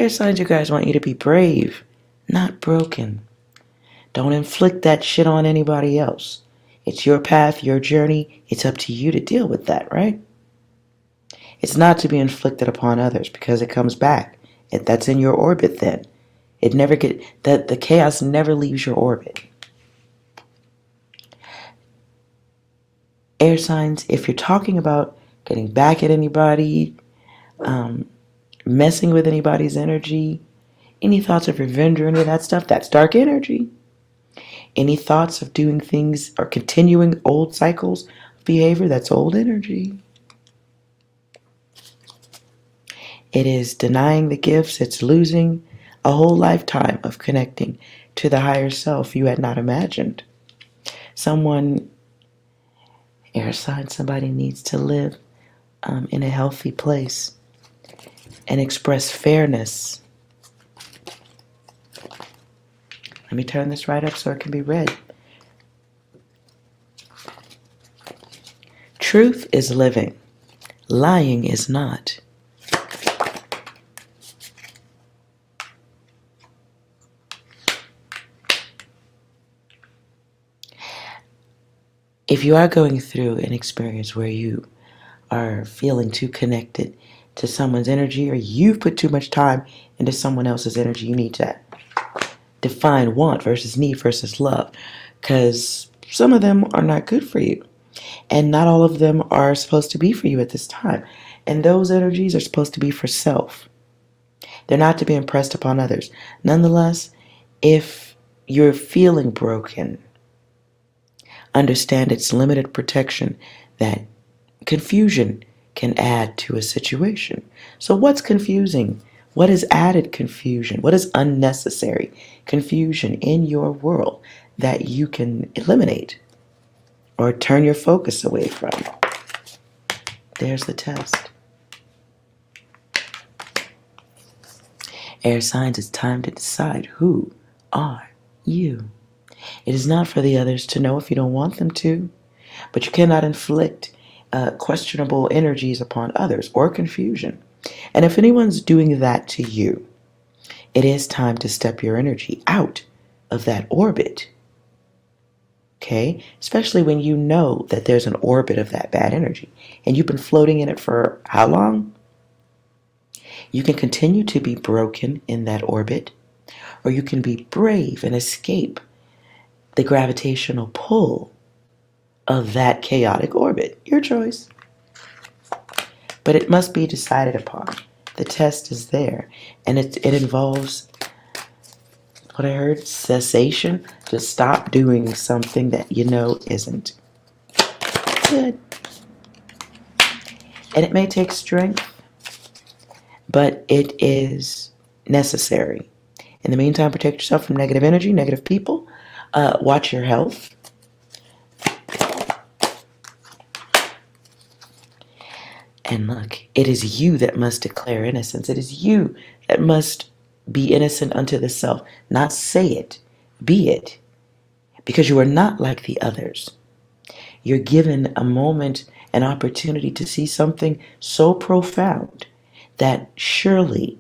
Air signs, you guys want you to be brave, not broken. Don't inflict that shit on anybody else. It's your path, your journey. It's up to you to deal with that, right? It's not to be inflicted upon others because it comes back. That's in your orbit then. The chaos never leaves your orbit. Air signs, if you're talking about getting back at anybody, messing with anybody's energy, any thoughts of revenge or any of that stuff, that's dark energy. Any thoughts of doing things or continuing old cycles of behavior, that's old energy. It is denying the gifts. It's losing a whole lifetime of connecting to the higher self you had not imagined. Air sign, somebody needs to live in a healthy place and express fairness. Let me turn this right up so it can be read. Truth is living. Lying is not. If you are going through an experience where you are feeling too connected to someone's energy, or you've put too much time into someone else's energy, you need to define want versus need versus love, because some of them are not good for you, and not all of them are supposed to be for you at this time. And those energies are supposed to be for self. They're not to be impressed upon others. Nonetheless, if you're feeling broken, understand its limited protection, that confusion can add to a situation. So what's confusing? What is added confusion? What is unnecessary confusion in your world that you can eliminate or turn your focus away from? There's the test. Air signs, it's time to decide, who are you? It is not for the others to know if you don't want them to, but you cannot inflict questionable energies upon others or confusion. And if anyone's doing that to you, it is time to step your energy out of that orbit. Okay? Especially when you know that there's an orbit of that bad energy and you've been floating in it for how long? You can continue to be broken in that orbit, or you can be brave and escape the gravitational pull of that chaotic orbit. Your choice. But it must be decided upon. The test is there. And it involves, what I heard, cessation. To stop doing something that you know isn't good. And it may take strength, but it is necessary. In the meantime, protect yourself from negative energy, negative people. Watch your health. And look, it is you that must declare innocence. It is you that must be innocent unto the self. Not say it, be it. Because you are not like the others. You're given a moment, an opportunity to see something so profound that surely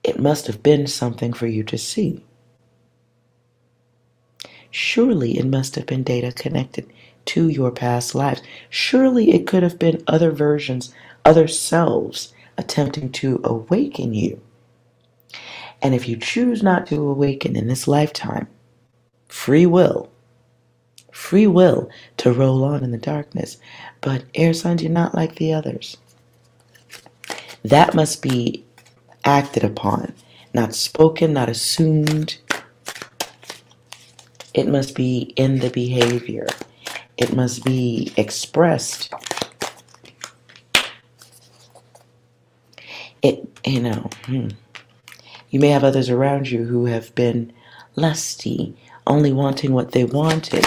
it must have been something for you to see. Surely it must have been data connected to your past lives. Surely it could have been other versions, other selves attempting to awaken you. And if you choose not to awaken in this lifetime, free will to roll on in the darkness. But air signs, you're not like the others. That must be acted upon, not spoken, not assumed. It must be in the behavior. It must be expressed. You may have others around you who have been lusty, only wanting what they wanted.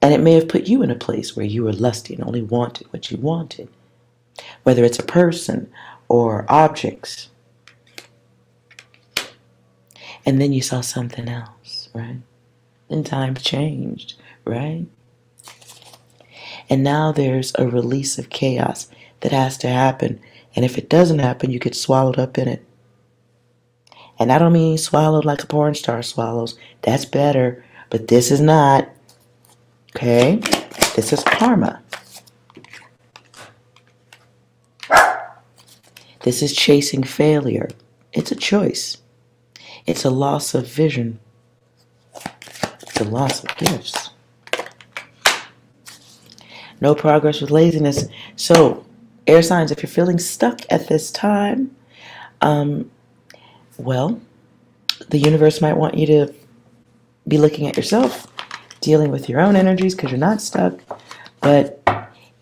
And it may have put you in a place where you were lusty and only wanted what you wanted. Whether it's a person or objects. And then you saw something else, right? Then times changed, right? And now there's a release of chaos that has to happen And if it doesn't happen, you get swallowed up in it. And I don't mean swallowed like a porn star swallows. That's better. But this is not. Okay? This is karma. This is chasing failure. It's a choice. It's a loss of vision. It's a loss of gifts. No progress with laziness. So, air signs, if you're feeling stuck at this time, well, the universe might want you to be looking at yourself, dealing with your own energies because you're not stuck, but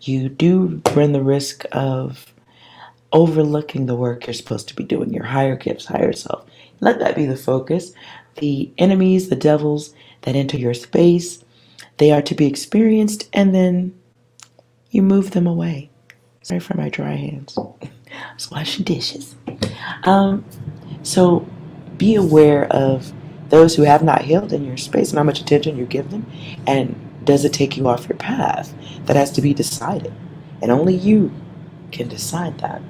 you do run the risk of overlooking the work you're supposed to be doing, your higher gifts, higher self. Let that be the focus. The enemies, the devils that enter your space, they are to be experienced, and then you move them away. Sorry for my dry hands. I was washing dishes. So be aware of those who have not healed in your space and how much attention you give them, and does it take you off your path? That has to be decided, and only you can decide that.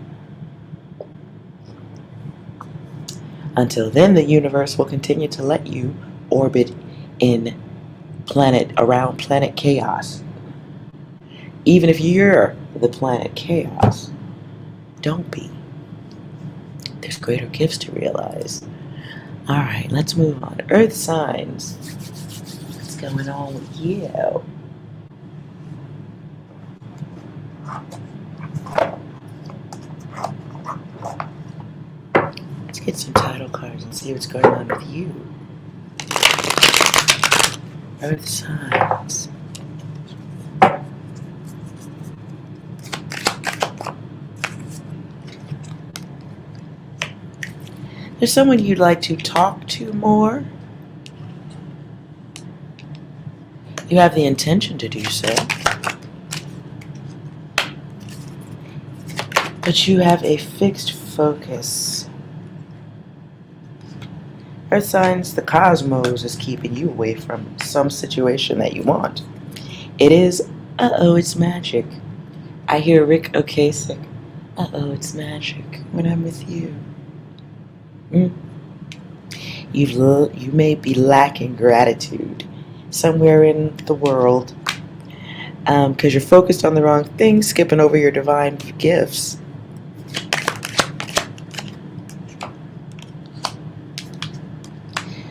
Until then, the universe will continue to let you orbit around planet chaos. Even if you're the planet chaos, don't be. There's greater gifts to realize. All right, let's move on. Earth signs. What's going on with you? Let's get some title cards and see what's going on with you. Earth signs. There's someone you'd like to talk to more. You have the intention to do so. But you have a fixed focus. Earth signs, the cosmos is keeping you away from some situation that you want. It is, it's magic. I hear Rick Ocasek, it's magic when I'm with you. You may be lacking gratitude somewhere in the world because you're focused on the wrong thing, skipping over your divine gifts.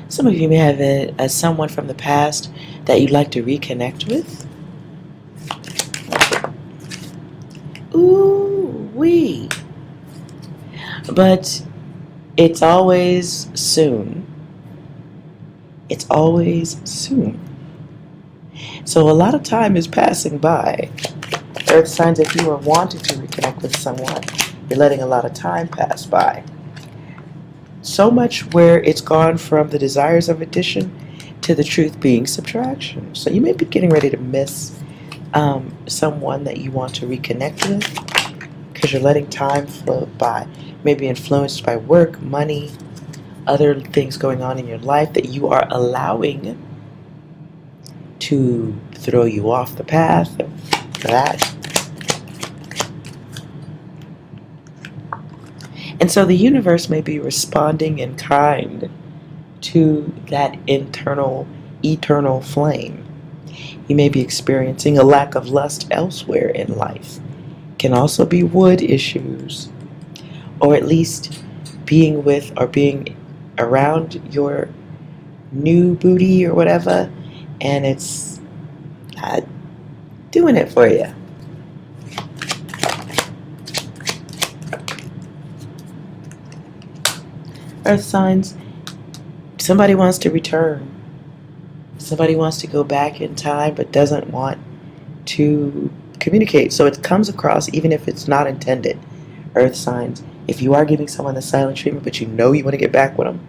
Some of you may have someone from the past that you'd like to reconnect with. Ooh-wee. But it's always soon. It's always soon. So a lot of time is passing by. Earth signs, if you are wanting to reconnect with someone, you're letting a lot of time pass by. So much where it's gone from the desires of addition to the truth being subtraction. So you may be getting ready to miss someone that you want to reconnect with because you're letting time float by. Maybe influenced by work, money, other things going on in your life that you are allowing to throw you off the path of that. And so the universe may be responding in kind to that internal, eternal flame. You may be experiencing a lack of lust elsewhere in life. Can also be wood issues, or at least being with or being around your new booty or whatever, and it's not doing it for you. Earth signs, somebody wants to return. Somebody wants to go back in time but doesn't want to communicate. So it comes across even if it's not intended. Earth signs, if you are giving someone the silent treatment but you know you want to get back with them,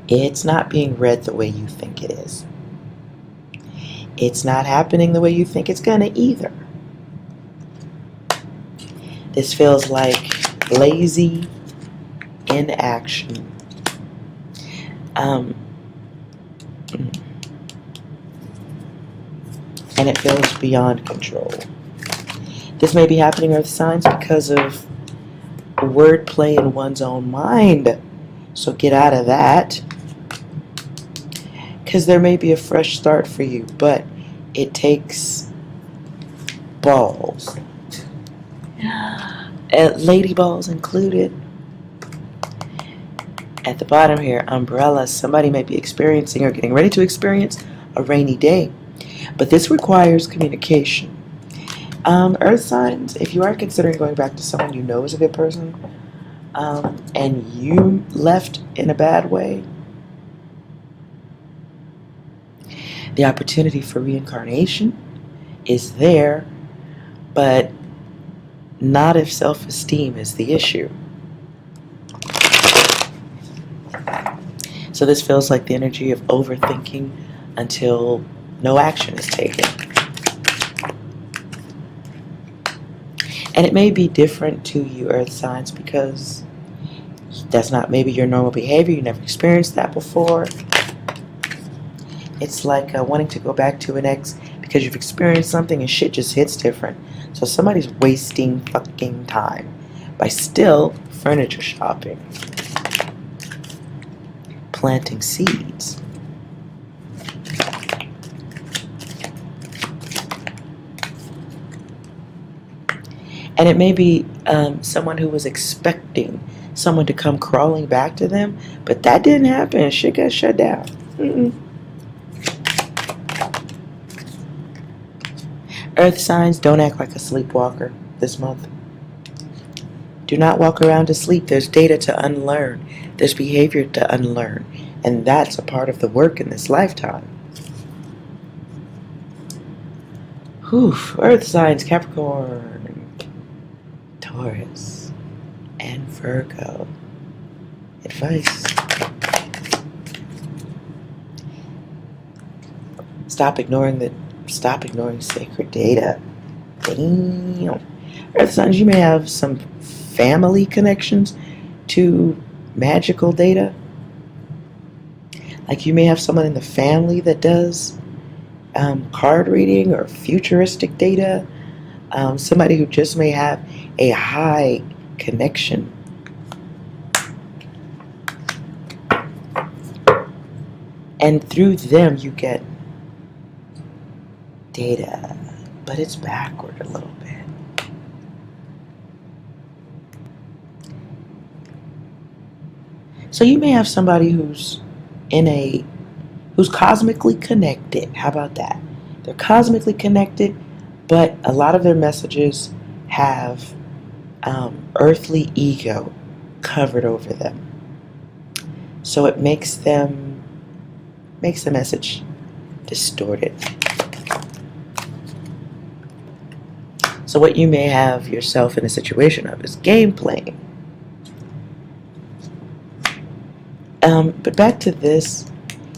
it's not being read the way you think it is. It's not happening the way you think it's gonna either. This feels like lazy inaction. And it feels beyond control. This may be happening, Earth signs, because of wordplay in one's own mind. So get out of that. Because there may be a fresh start for you, but it takes balls. Lady balls included. At the bottom here, umbrella. Somebody may be experiencing or getting ready to experience a rainy day. But this requires communication. Earth signs, if you are considering going back to someone you know is a good person, and you left in a bad way, the opportunity for reincarnation is there, but not if self-esteem is the issue. So this feels like the energy of overthinking until no action is taken. And it may be different to you, Earth signs, because that's not maybe your normal behavior. You never experienced that before. It's like wanting to go back to an ex because you've experienced something and shit just hits different. So somebody's wasting fucking time by still furniture shopping, planting seeds. And it may be someone who was expecting someone to come crawling back to them, but that didn't happen. Shit got shut down. Earth signs, don't act like a sleepwalker this month. Do not walk around to sleep. There's data to unlearn. There's behavior to unlearn. And that's a part of the work in this lifetime. Whew. Earth signs, Capricorn, Taurus, and Virgo. Advice. Stop ignoring sacred data. Damn. Earth signs, you may have some family connections to magical data. Like you may have someone in the family that does card reading or futuristic data. Somebody who just may have a high connection. And through them you get data, but it's backward a little bit. So you may have somebody who's cosmically connected. How about that? They're cosmically connected, but a lot of their messages have earthly ego covered over them. So it makes the message distorted. So what you may have yourself in a situation of is game playing. But back to this,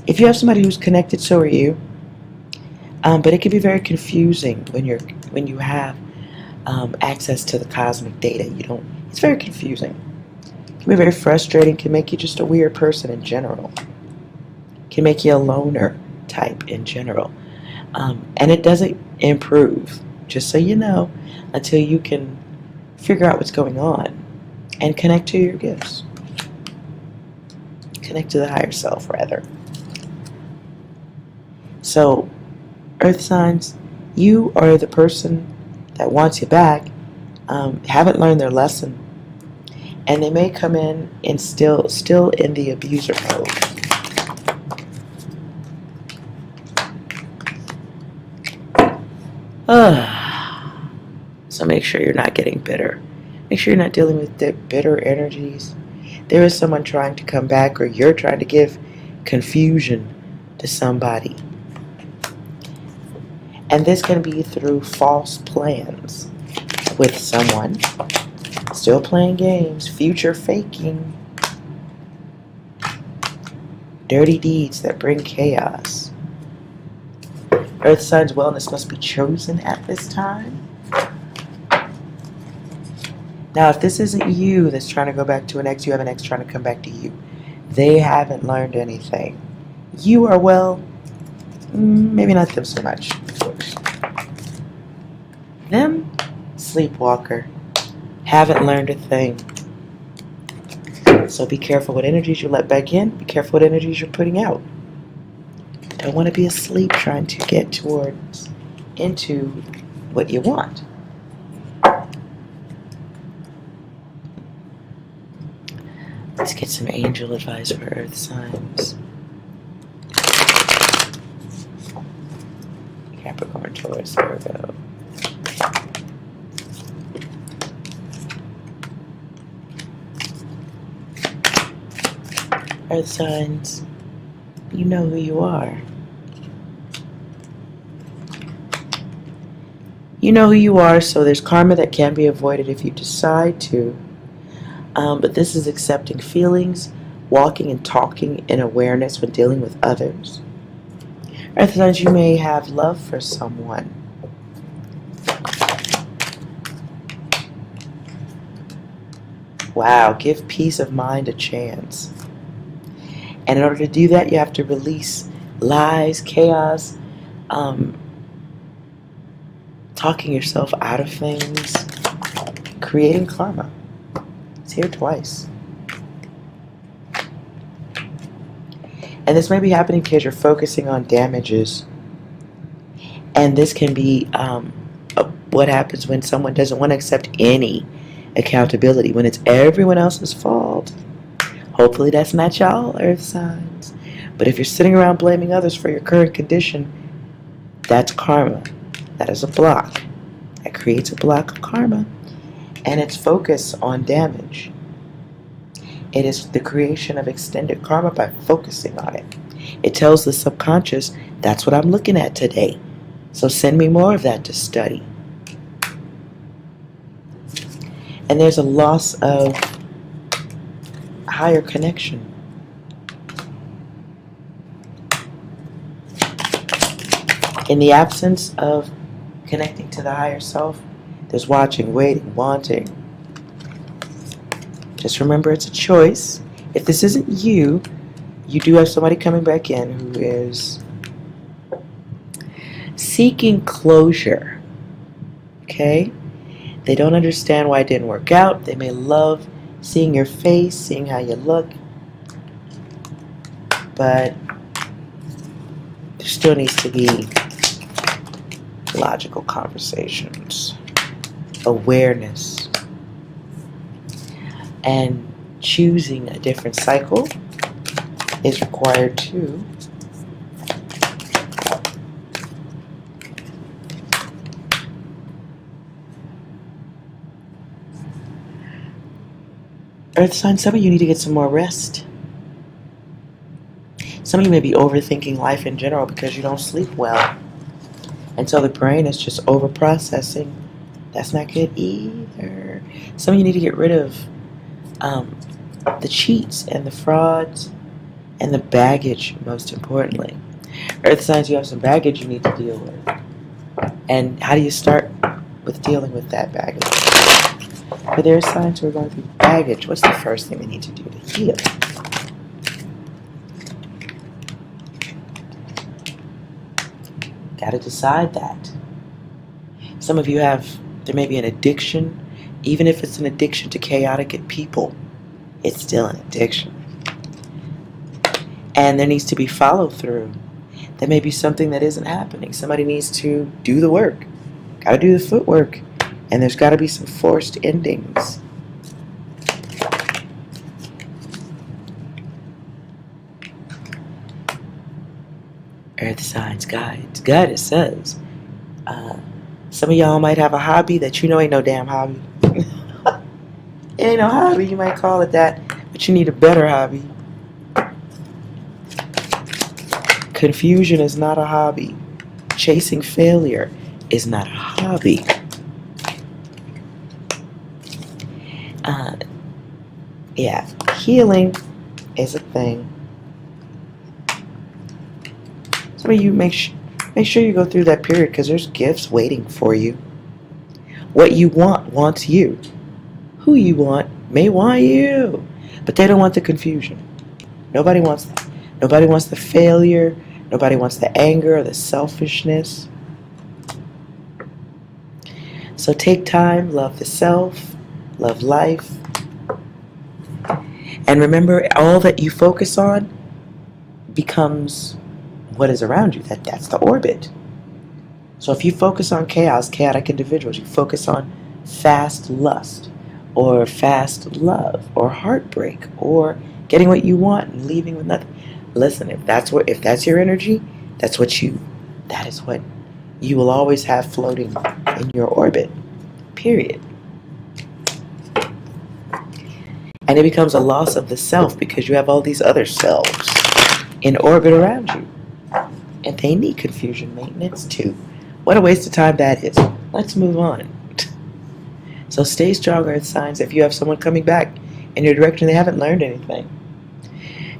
if you have somebody who's connected, so are you. But it can be very confusing when you have access to the cosmic data. It's very confusing. It can be very frustrating. Can make you just a weird person in general. Can make you a loner type in general. And it doesn't improve, just so you know, until you can figure out what's going on and connect to your gifts. Connect to the higher self, rather. So, Earth signs, you are the person that wants you back, haven't learned their lesson, and they may come in and still in the abuser mode. So make sure you're not getting bitter. Make sure you're not dealing with the bitter energies. There is someone trying to come back, or you're trying to give confusion to somebody. And this can be through false plans with someone. Still playing games, future faking. Dirty deeds that bring chaos. Earth signs, wellness must be chosen at this time. Now, if this isn't you that's trying to go back to an ex, you have an ex trying to come back to you. They haven't learned anything. You are, well, maybe not them so much. Them, sleepwalker, haven't learned a thing. So be careful what energies you let back in. Be careful what energies you're putting out. Don't want to be asleep trying to get into what you want. Let's get some angel advice for Earth signs. Capricorn, Taurus, Virgo. Earth signs, you know who you are. You know who you are, so there's karma that can be avoided if you decide to. But this is accepting feelings, walking and talking in awareness when dealing with others. Earth signs, you may have love for someone. Wow, give peace of mind a chance. And in order to do that, you have to release lies, chaos, talking yourself out of things, creating karma. It's here twice. And this may be happening because you're focusing on damages. And this can be what happens when someone doesn't want to accept any accountability, when it's everyone else's fault. Hopefully that's not y'all, Earth signs. But if you're sitting around blaming others for your current condition, that's karma. That is a block. That creates a block of karma. And it's focus on damage. It is the creation of extended karma by focusing on it. It tells the subconscious, that's what I'm looking at today. So send me more of that to study. And there's a loss of higher connection. In the absence of connecting to the higher self, there's watching, waiting, wanting. Just remember it's a choice. If this isn't you, you do have somebody coming back in who is seeking closure. Okay? They don't understand why it didn't work out. They may love seeing your face, seeing how you look. But there still needs to be logical conversations, awareness, and choosing a different cycle is required too. Earth sign, some of you need to get some more rest. Some of you may be overthinking life in general because you don't sleep well. And so the brain is just over-processing. That's not good either. Some of you need to get rid of the cheats and the frauds and the baggage, most importantly. Earth signs, you have some baggage you need to deal with. And how do you start with dealing with that baggage? For their signs who are going through baggage, what's the first thing they need to do to heal? Got to decide that. Some of you have, there may be an addiction. Even if it's an addiction to chaotic people, it's still an addiction. And there needs to be follow through. There may be something that isn't happening. Somebody needs to do the work. Got to do the footwork. And there's got to be some forced endings. Earth signs, guides. Guidance says, some of y'all might have a hobby that you know ain't no damn hobby. It ain't no hobby, you might call it that, but you need a better hobby. Confusion is not a hobby. Chasing failure is not a hobby. Yeah, healing is a thing. Some of you make sure you go through that period because there's gifts waiting for you. What you want wants you. Who you want may want you, but they don't want the confusion. Nobody wants that. Nobody wants the failure. Nobody wants the anger or the selfishness. So take time, love the self, love life. And remember, all that you focus on becomes what is around you. That's the orbit. So if you focus on chaos, chaotic individuals, you focus on fast lust, or fast love, or heartbreak, or getting what you want and leaving with nothing. Listen, if that's your energy, that is what you will always have floating in your orbit. Period. And it becomes a loss of the self because you have all these other selves in orbit around you. And they need confusion maintenance too. What a waste of time that is. Let's move on. So stay strong, Earth signs. If you have someone coming back in your direction, they haven't learned anything.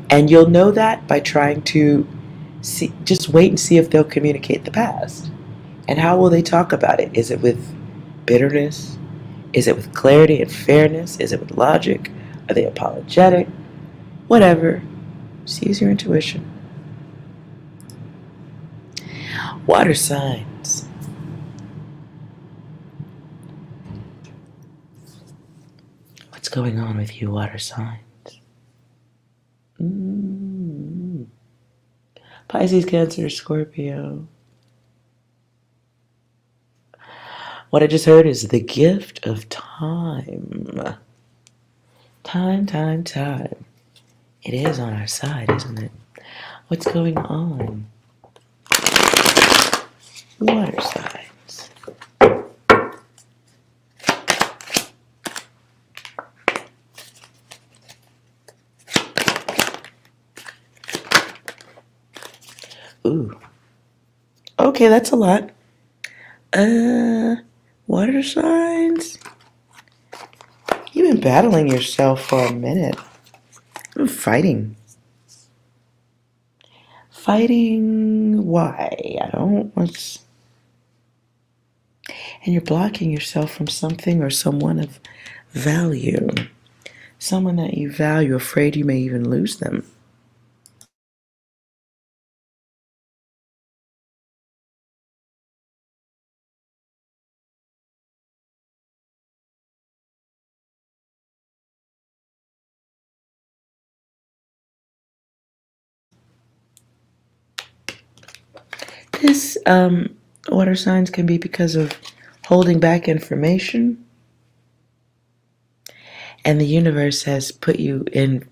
And you'll know that by trying to just wait and see if they'll communicate the past. And how will they talk about it? Is it with bitterness? Is it with clarity and fairness? Is it with logic? Are they apologetic? Whatever. Just use your intuition. Water signs. What's going on with you, water signs? Pisces, Cancer, Scorpio. What I just heard is the gift of time. Time. It is on our side, isn't it? What's going on? Water signs. Ooh. Okay, that's a lot. Water signs. You've been battling yourself for a minute. You've been fighting. Fighting why? And you're blocking yourself from something or someone of value. Someone that you value, afraid you may even lose them. This water signs can be because of holding back information. And the universe has put you in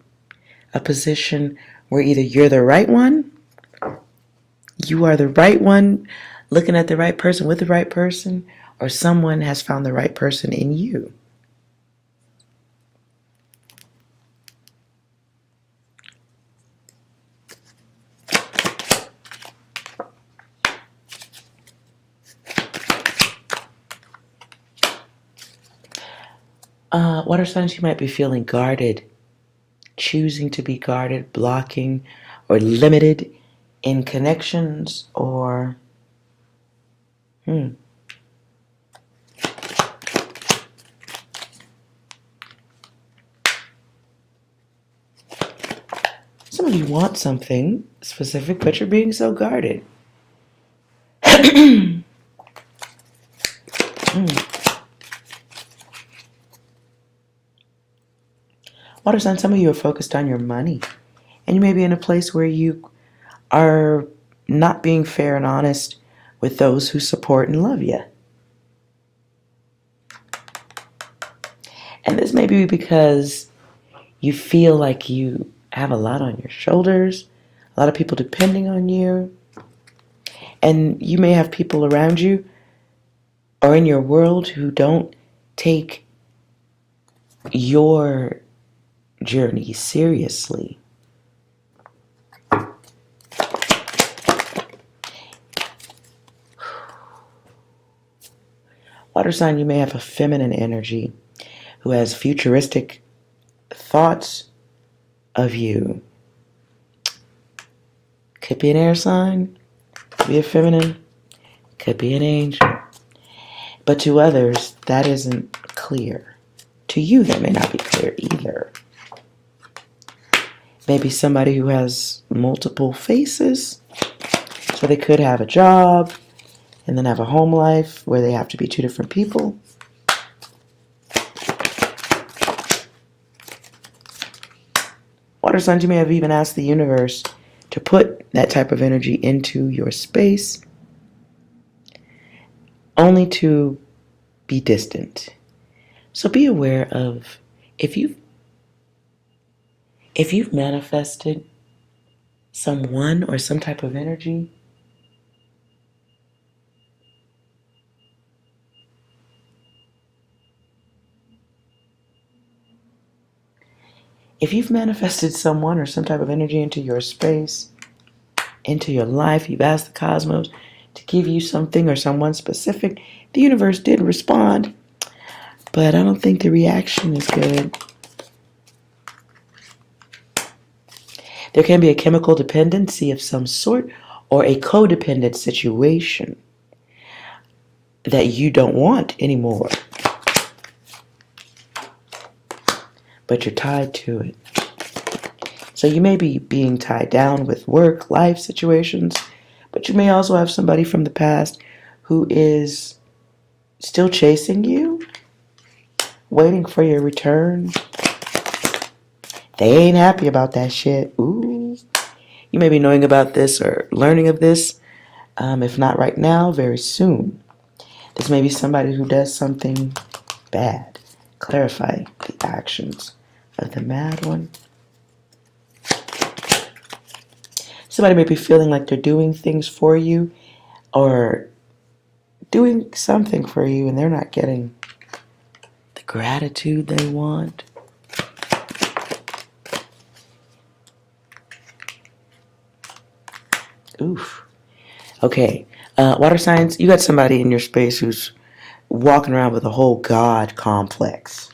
a position where either you're the right one, you are the right one, looking at the right person with the right person, or someone has found the right person in you. Water signs, you might be feeling guarded, choosing to be guarded, blocking, or limited in connections, or some of you want something specific, but you're being so guarded. Water sign, some of you are focused on your money. And you may be in a place where you are not being fair and honest with those who support and love you. And this may be because you feel like you have a lot on your shoulders, a lot of people depending on you. And you may have people around you or in your world who don't take your journey seriously. Water sign, you may have a feminine energy who has futuristic thoughts of you. Could be an air sign, could be a feminine, could be an angel. But to others, that isn't clear. To you, that may not be clear either. Maybe somebody who has multiple faces. So they could have a job and then have a home life where they have to be two different people. Water signs, you may have even asked the universe to put that type of energy into your space, only to be distant. So be aware of if you've manifested someone or some type of energy, if you've manifested someone or some type of energy into your space, into your life, you've asked the cosmos to give you something or someone specific, the universe did respond, but I don't think the reaction is good. There can be a chemical dependency of some sort or a codependent situation that you don't want anymore, but you're tied to it. So you may be being tied down with work, life situations, but you may also have somebody from the past who is still chasing you, waiting for your return. They ain't happy about that shit. Ooh. You may be knowing about this or learning of this, if not right now, very soon. This may be somebody who does something bad. Clarify the actions of the mad one. Somebody may be feeling like they're doing things for you or doing something for you and they're not getting the gratitude they want. Oof. Okay. Water signs, you got somebody in your space who's walking around with a whole God complex.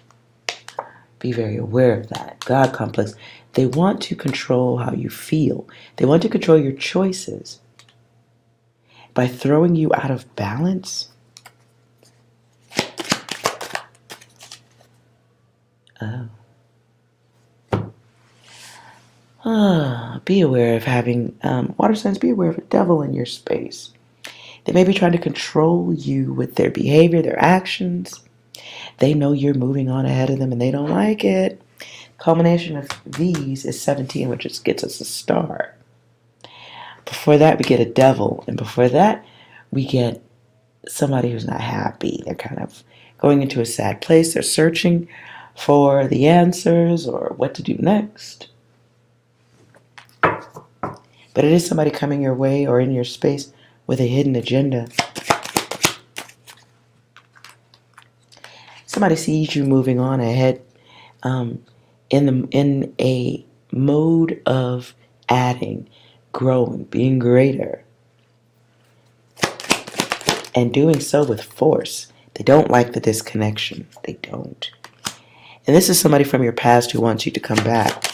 Be very aware of that. God complex. They want to control how you feel. They want to control your choices. By throwing you out of balance. Oh. Be aware of having, water signs, be aware of a devil in your space. They may be trying to control you with their behavior, their actions. They know you're moving on ahead of them and they don't like it. Culmination of these is 17, which just gets us a star. Before that, we get a devil. And before that, we get somebody who's not happy. They're kind of going into a sad place. They're searching for the answers or what to do next. But it is somebody coming your way or in your space with a hidden agenda. Somebody sees you moving on ahead in a mode of adding, growing, being greater, and doing so with force. They don't like the disconnection. They don't. And this is somebody from your past who wants you to come back.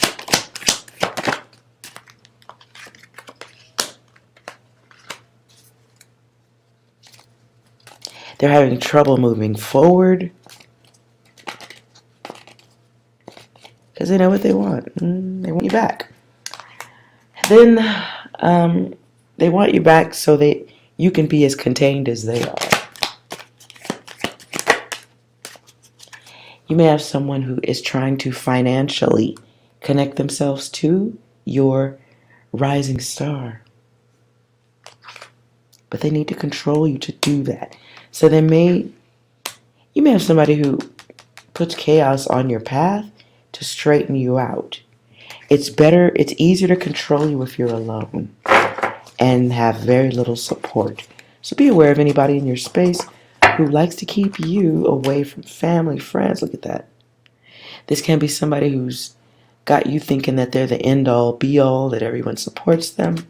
They're having trouble moving forward because they know what they want. They want you back. Then they want you back so that you can be as contained as they are. You may have someone who is trying to financially connect themselves to your rising star. But they need to control you to do that. So you may have somebody who puts chaos on your path to straighten you out. It's easier to control you if you're alone and have very little support. So be aware of anybody in your space who likes to keep you away from family, friends. Look at that. This can be somebody who's got you thinking that they're the end-all, be-all, that everyone supports them.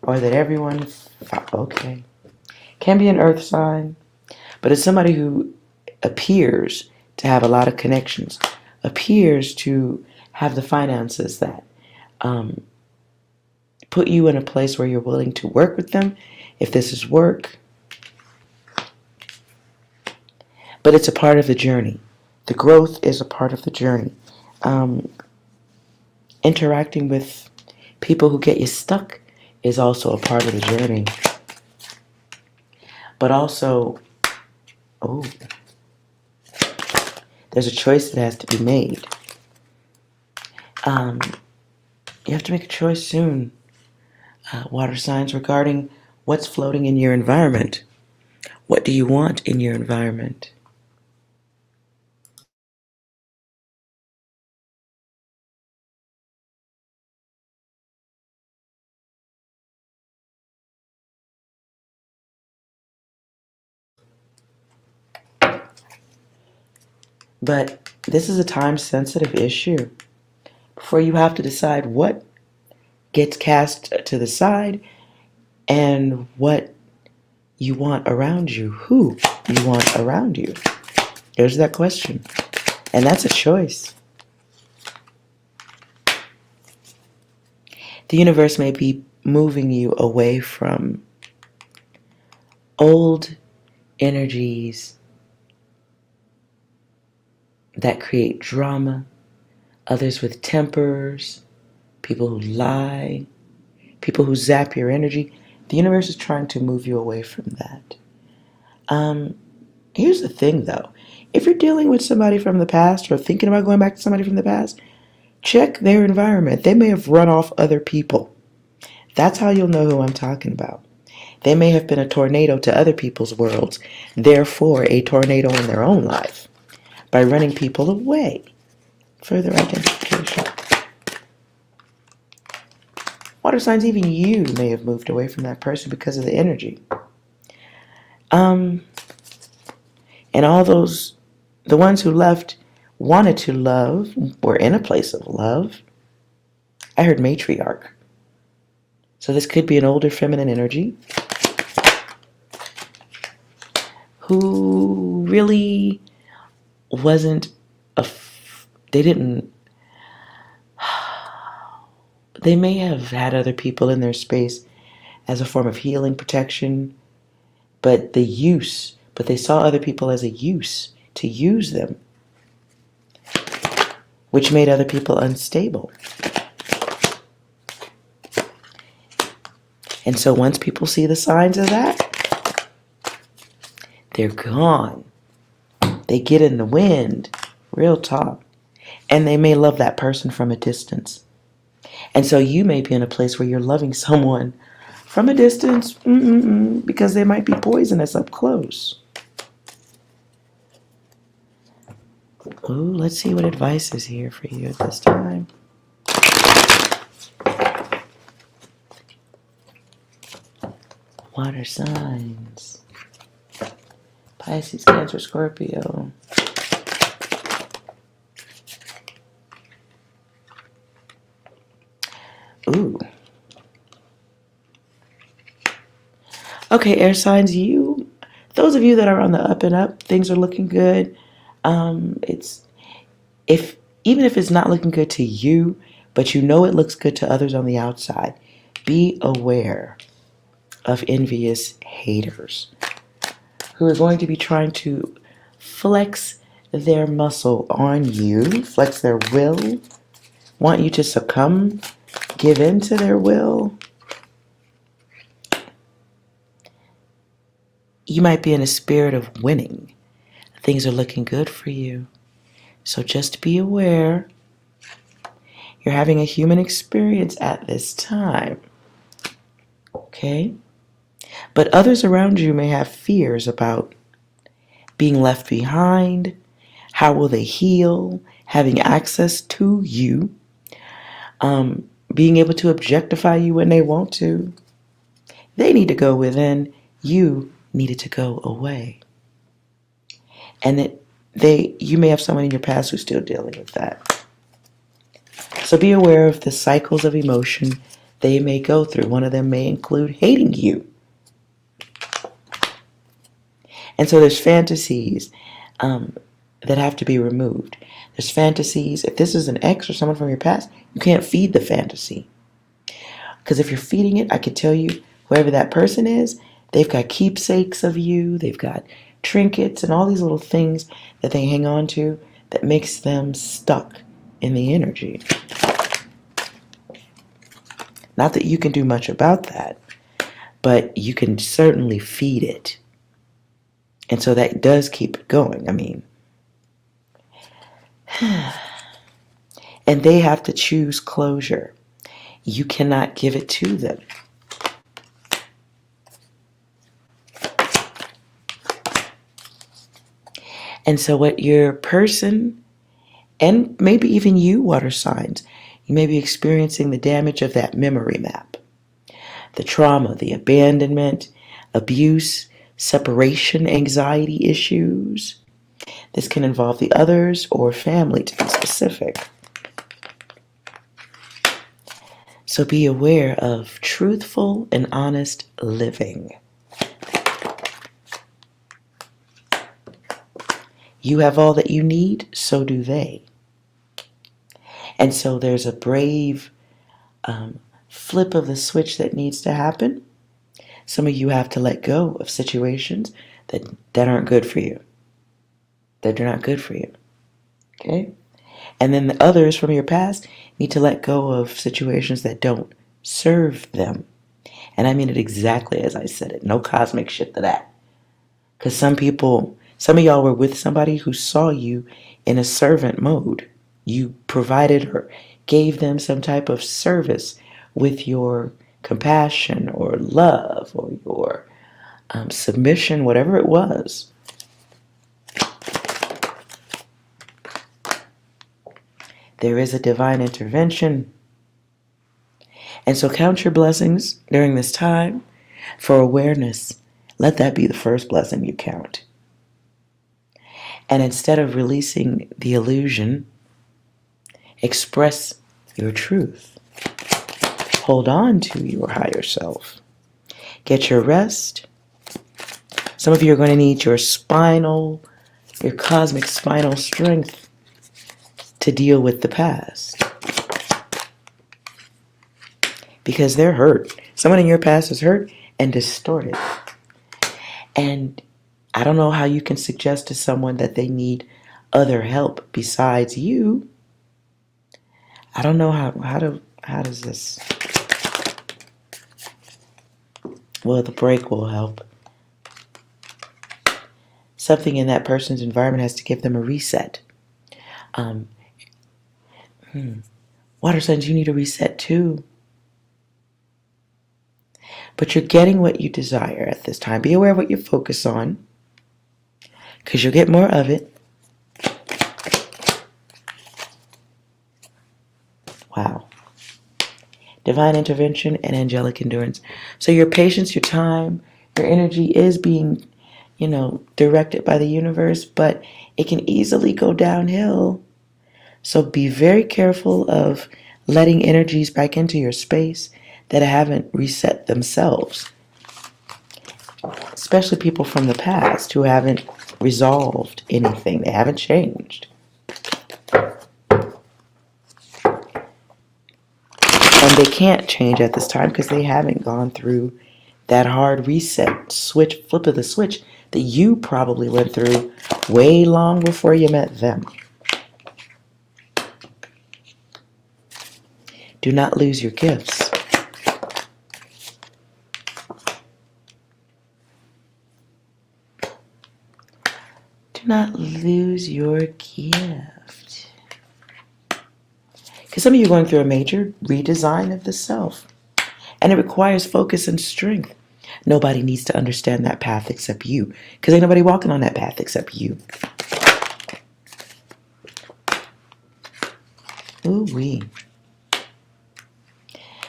Or that everyone, okay. Can be an earth sign, but it's somebody who appears to have a lot of connections, appears to have the finances that put you in a place where you're willing to work with them, if this is work. But it's a part of the journey. The growth is a part of the journey. Interacting with people who get you stuck is also a part of the journey. But also, There's a choice that has to be made. You have to make a choice soon, water signs, regarding what's floating in your environment. What do you want in your environment? But this is a time-sensitive issue. Before you have to decide what gets cast to the side and what you want around you, who you want around you. There's that question. And that's a choice. The universe may be moving you away from old energies that create drama, others with tempers, people who lie, people who zap your energy. The universe is trying to move you away from that. Here's the thing, though. If you're dealing with somebody from the past or thinking about going back to somebody from the past, check their environment. They may have run off other people. That's how you'll know who I'm talking about. They may have been a tornado to other people's worlds, therefore a tornado in their own life, by running people away. Further identification. Water signs, even you may have moved away from that person because of the energy. And all those, the ones who left wanted to love, were in a place of love. I heard matriarch. So this could be an older feminine energy who really wasn't, they may have had other people in their space as a form of healing, protection, but they saw other people as a use, to use them, which made other people unstable. And so once people see the signs of that, they're gone. They get in the wind, real talk. And they may love that person from a distance. And so you may be in a place where you're loving someone from a distance because they might be poisonous up close. Oh, let's see what advice is here for you at this time. Water signs. Pisces, Cancer, Scorpio. Ooh. Okay, air signs, those of you that are on the up and up, things are looking good. Even if it's not looking good to you, but you know it looks good to others on the outside, be aware of envious haters who are going to be trying to flex their muscle on you, flex their will, want you to succumb, give in to their will. You might be in a spirit of winning. Things are looking good for you. So just be aware. You're having a human experience at this time. Okay? But others around you may have fears about being left behind. How will they heal? Having access to you. Being able to objectify you when they want to. They need to go within. You needed to go away. And that you may have someone in your past who's still dealing with that. So be aware of the cycles of emotion they may go through. One of them may include hating you. And so there's fantasies that have to be removed. There's fantasies. If this is an ex or someone from your past, you can't feed the fantasy. Because if you're feeding it, I can tell you, whoever that person is, they've got keepsakes of you. They've got trinkets and all these little things that they hang on to that makes them stuck in the energy. Not that you can do much about that, but you can certainly feed it. And so that does keep it going. I mean, And they have to choose closure. You cannot give it to them. And so what your person, and maybe even you, water signs, you may be experiencing the damage of that memory map. The trauma, the abandonment, abuse, separation, anxiety issues. This can involve the others or family, to be specific. So be aware of truthful and honest living. You have all that you need, so do they. And so there's a brave flip of the switch that needs to happen. Some of you have to let go of situations that aren't good for you. That are not good for you. Okay? And then the others from your past need to let go of situations that don't serve them. And I mean it exactly as I said it. No cosmic shit to that. Because some of y'all were with somebody who saw you in a servant mode. You provided or gave them some type of service with your compassion or love or your submission, whatever it was. There is a divine intervention. And so count your blessings during this time for awareness. Let that be the first blessing you count. And instead of releasing the illusion, express your truth. Hold on to your higher self. Get your rest. Some of you are going to need your cosmic spinal strength to deal with the past. Because they're hurt. Someone in your past is hurt and distorted. And I don't know how you can suggest to someone that they need other help besides you. I don't know how does this. Well, the break will help. Something in that person's environment has to give them a reset. Water signs, you need a reset too. But you're getting what you desire at this time. Be aware of what you focus on, because you'll get more of it. Wow. Divine intervention and angelic endurance. So your patience, your time, your energy is being, directed by the universe, but it can easily go downhill. So be very careful of letting energies back into your space that haven't reset themselves. Especially people from the past who haven't resolved anything. They haven't changed. And they can't change at this time because they haven't gone through that hard reset, flip of the switch that you probably went through way long before you met them. Do not lose your gifts. Do not lose your gift. Because some of you are going through a major redesign of the self. And it requires focus and strength. Nobody needs to understand that path except you. Because ain't nobody walking on that path except you. Ooh-wee.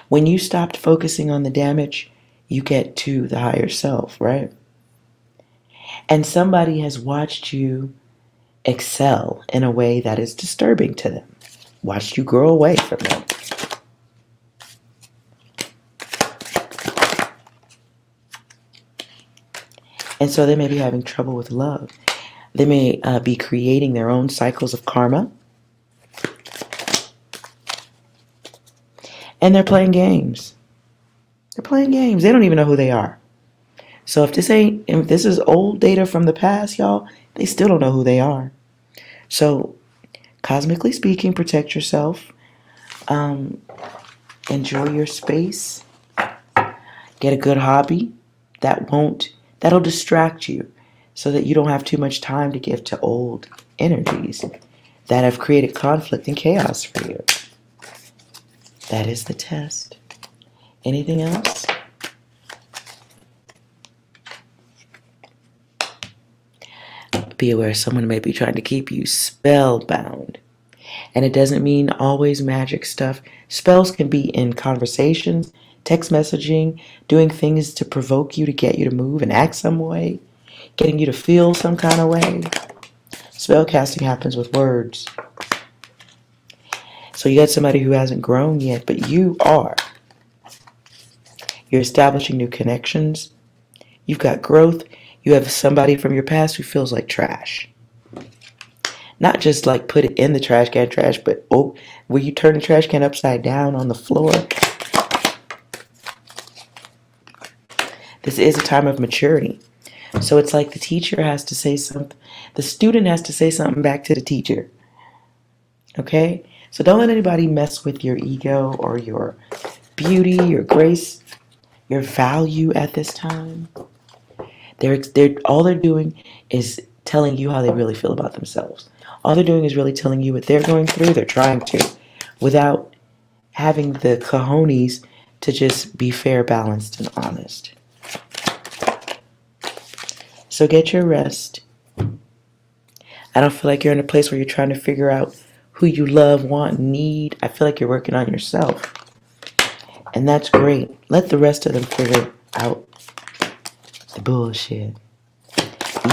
When you stopped focusing on the damage, you get to the higher self, right? And somebody has watched you excel in a way that is disturbing to them. Watched you grow away from them. And so they may be having trouble with love. They may be creating their own cycles of karma. And they're playing games. They're playing games. They don't even know who they are. So if this is old data from the past, y'all, they still don't know who they are. So, cosmically speaking, protect yourself. Enjoy your space. Get a good hobby that'll distract you so that you don't have too much time to give to old energies. that have created conflict and chaos for you. That is the test. Anything else? Be aware someone may be trying to keep you spellbound. And it doesn't mean always magic stuff. Spells can be in conversations, text messaging, doing things to provoke you, to get you to move and act some way, getting you to feel some kind of way. Spell casting happens with words. So you got somebody who hasn't grown yet, but you are. You're establishing new connections. You've got growth. You have somebody from your past who feels like trash. Not just like put it in the trash can, but oh, will you turn the trash can upside down on the floor? This is a time of maturity. So it's like the teacher has to say something. The student has to say something back to the teacher. Okay? So don't let anybody mess with your ego or your beauty, your grace, your value at this time. All they're doing is telling you how they really feel about themselves. All they're doing is really telling you what they're going through. They're trying to, without having the cojones to just be fair, balanced, and honest. So get your rest. I don't feel like you're in a place where you're trying to figure out who you love, want, need. I feel like you're working on yourself. And that's great. Let the rest of them figure out the bullshit.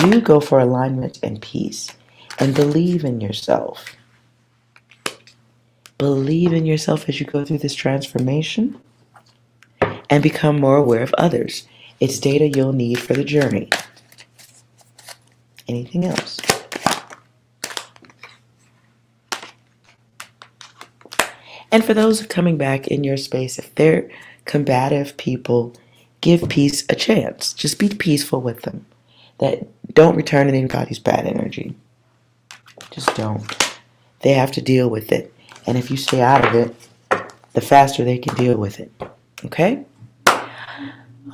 You go for alignment and peace. And believe in yourself. Believe in yourself as you go through this transformation. And become more aware of others. It's data you'll need for the journey. Anything else? And for those coming back in your space, if they're combative people, give peace a chance. Just be peaceful with them. That don't return anybody's bad energy. Just don't. They have to deal with it. And if you stay out of it, the faster they can deal with it. Okay?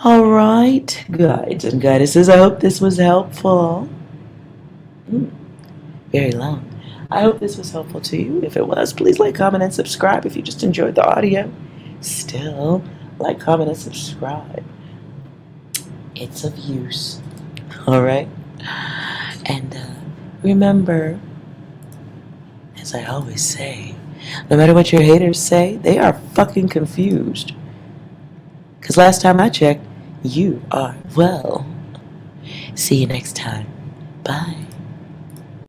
All right, guides and goddesses. I hope this was helpful. Very long. I hope this was helpful to you. If it was, please like, comment, and subscribe. If you just enjoyed the audio, still like, comment, and subscribe. It's of use. All right? And remember, as I always say, no matter what your haters say, they are fucking confused. Because last time I checked, you are well. See you next time. Bye.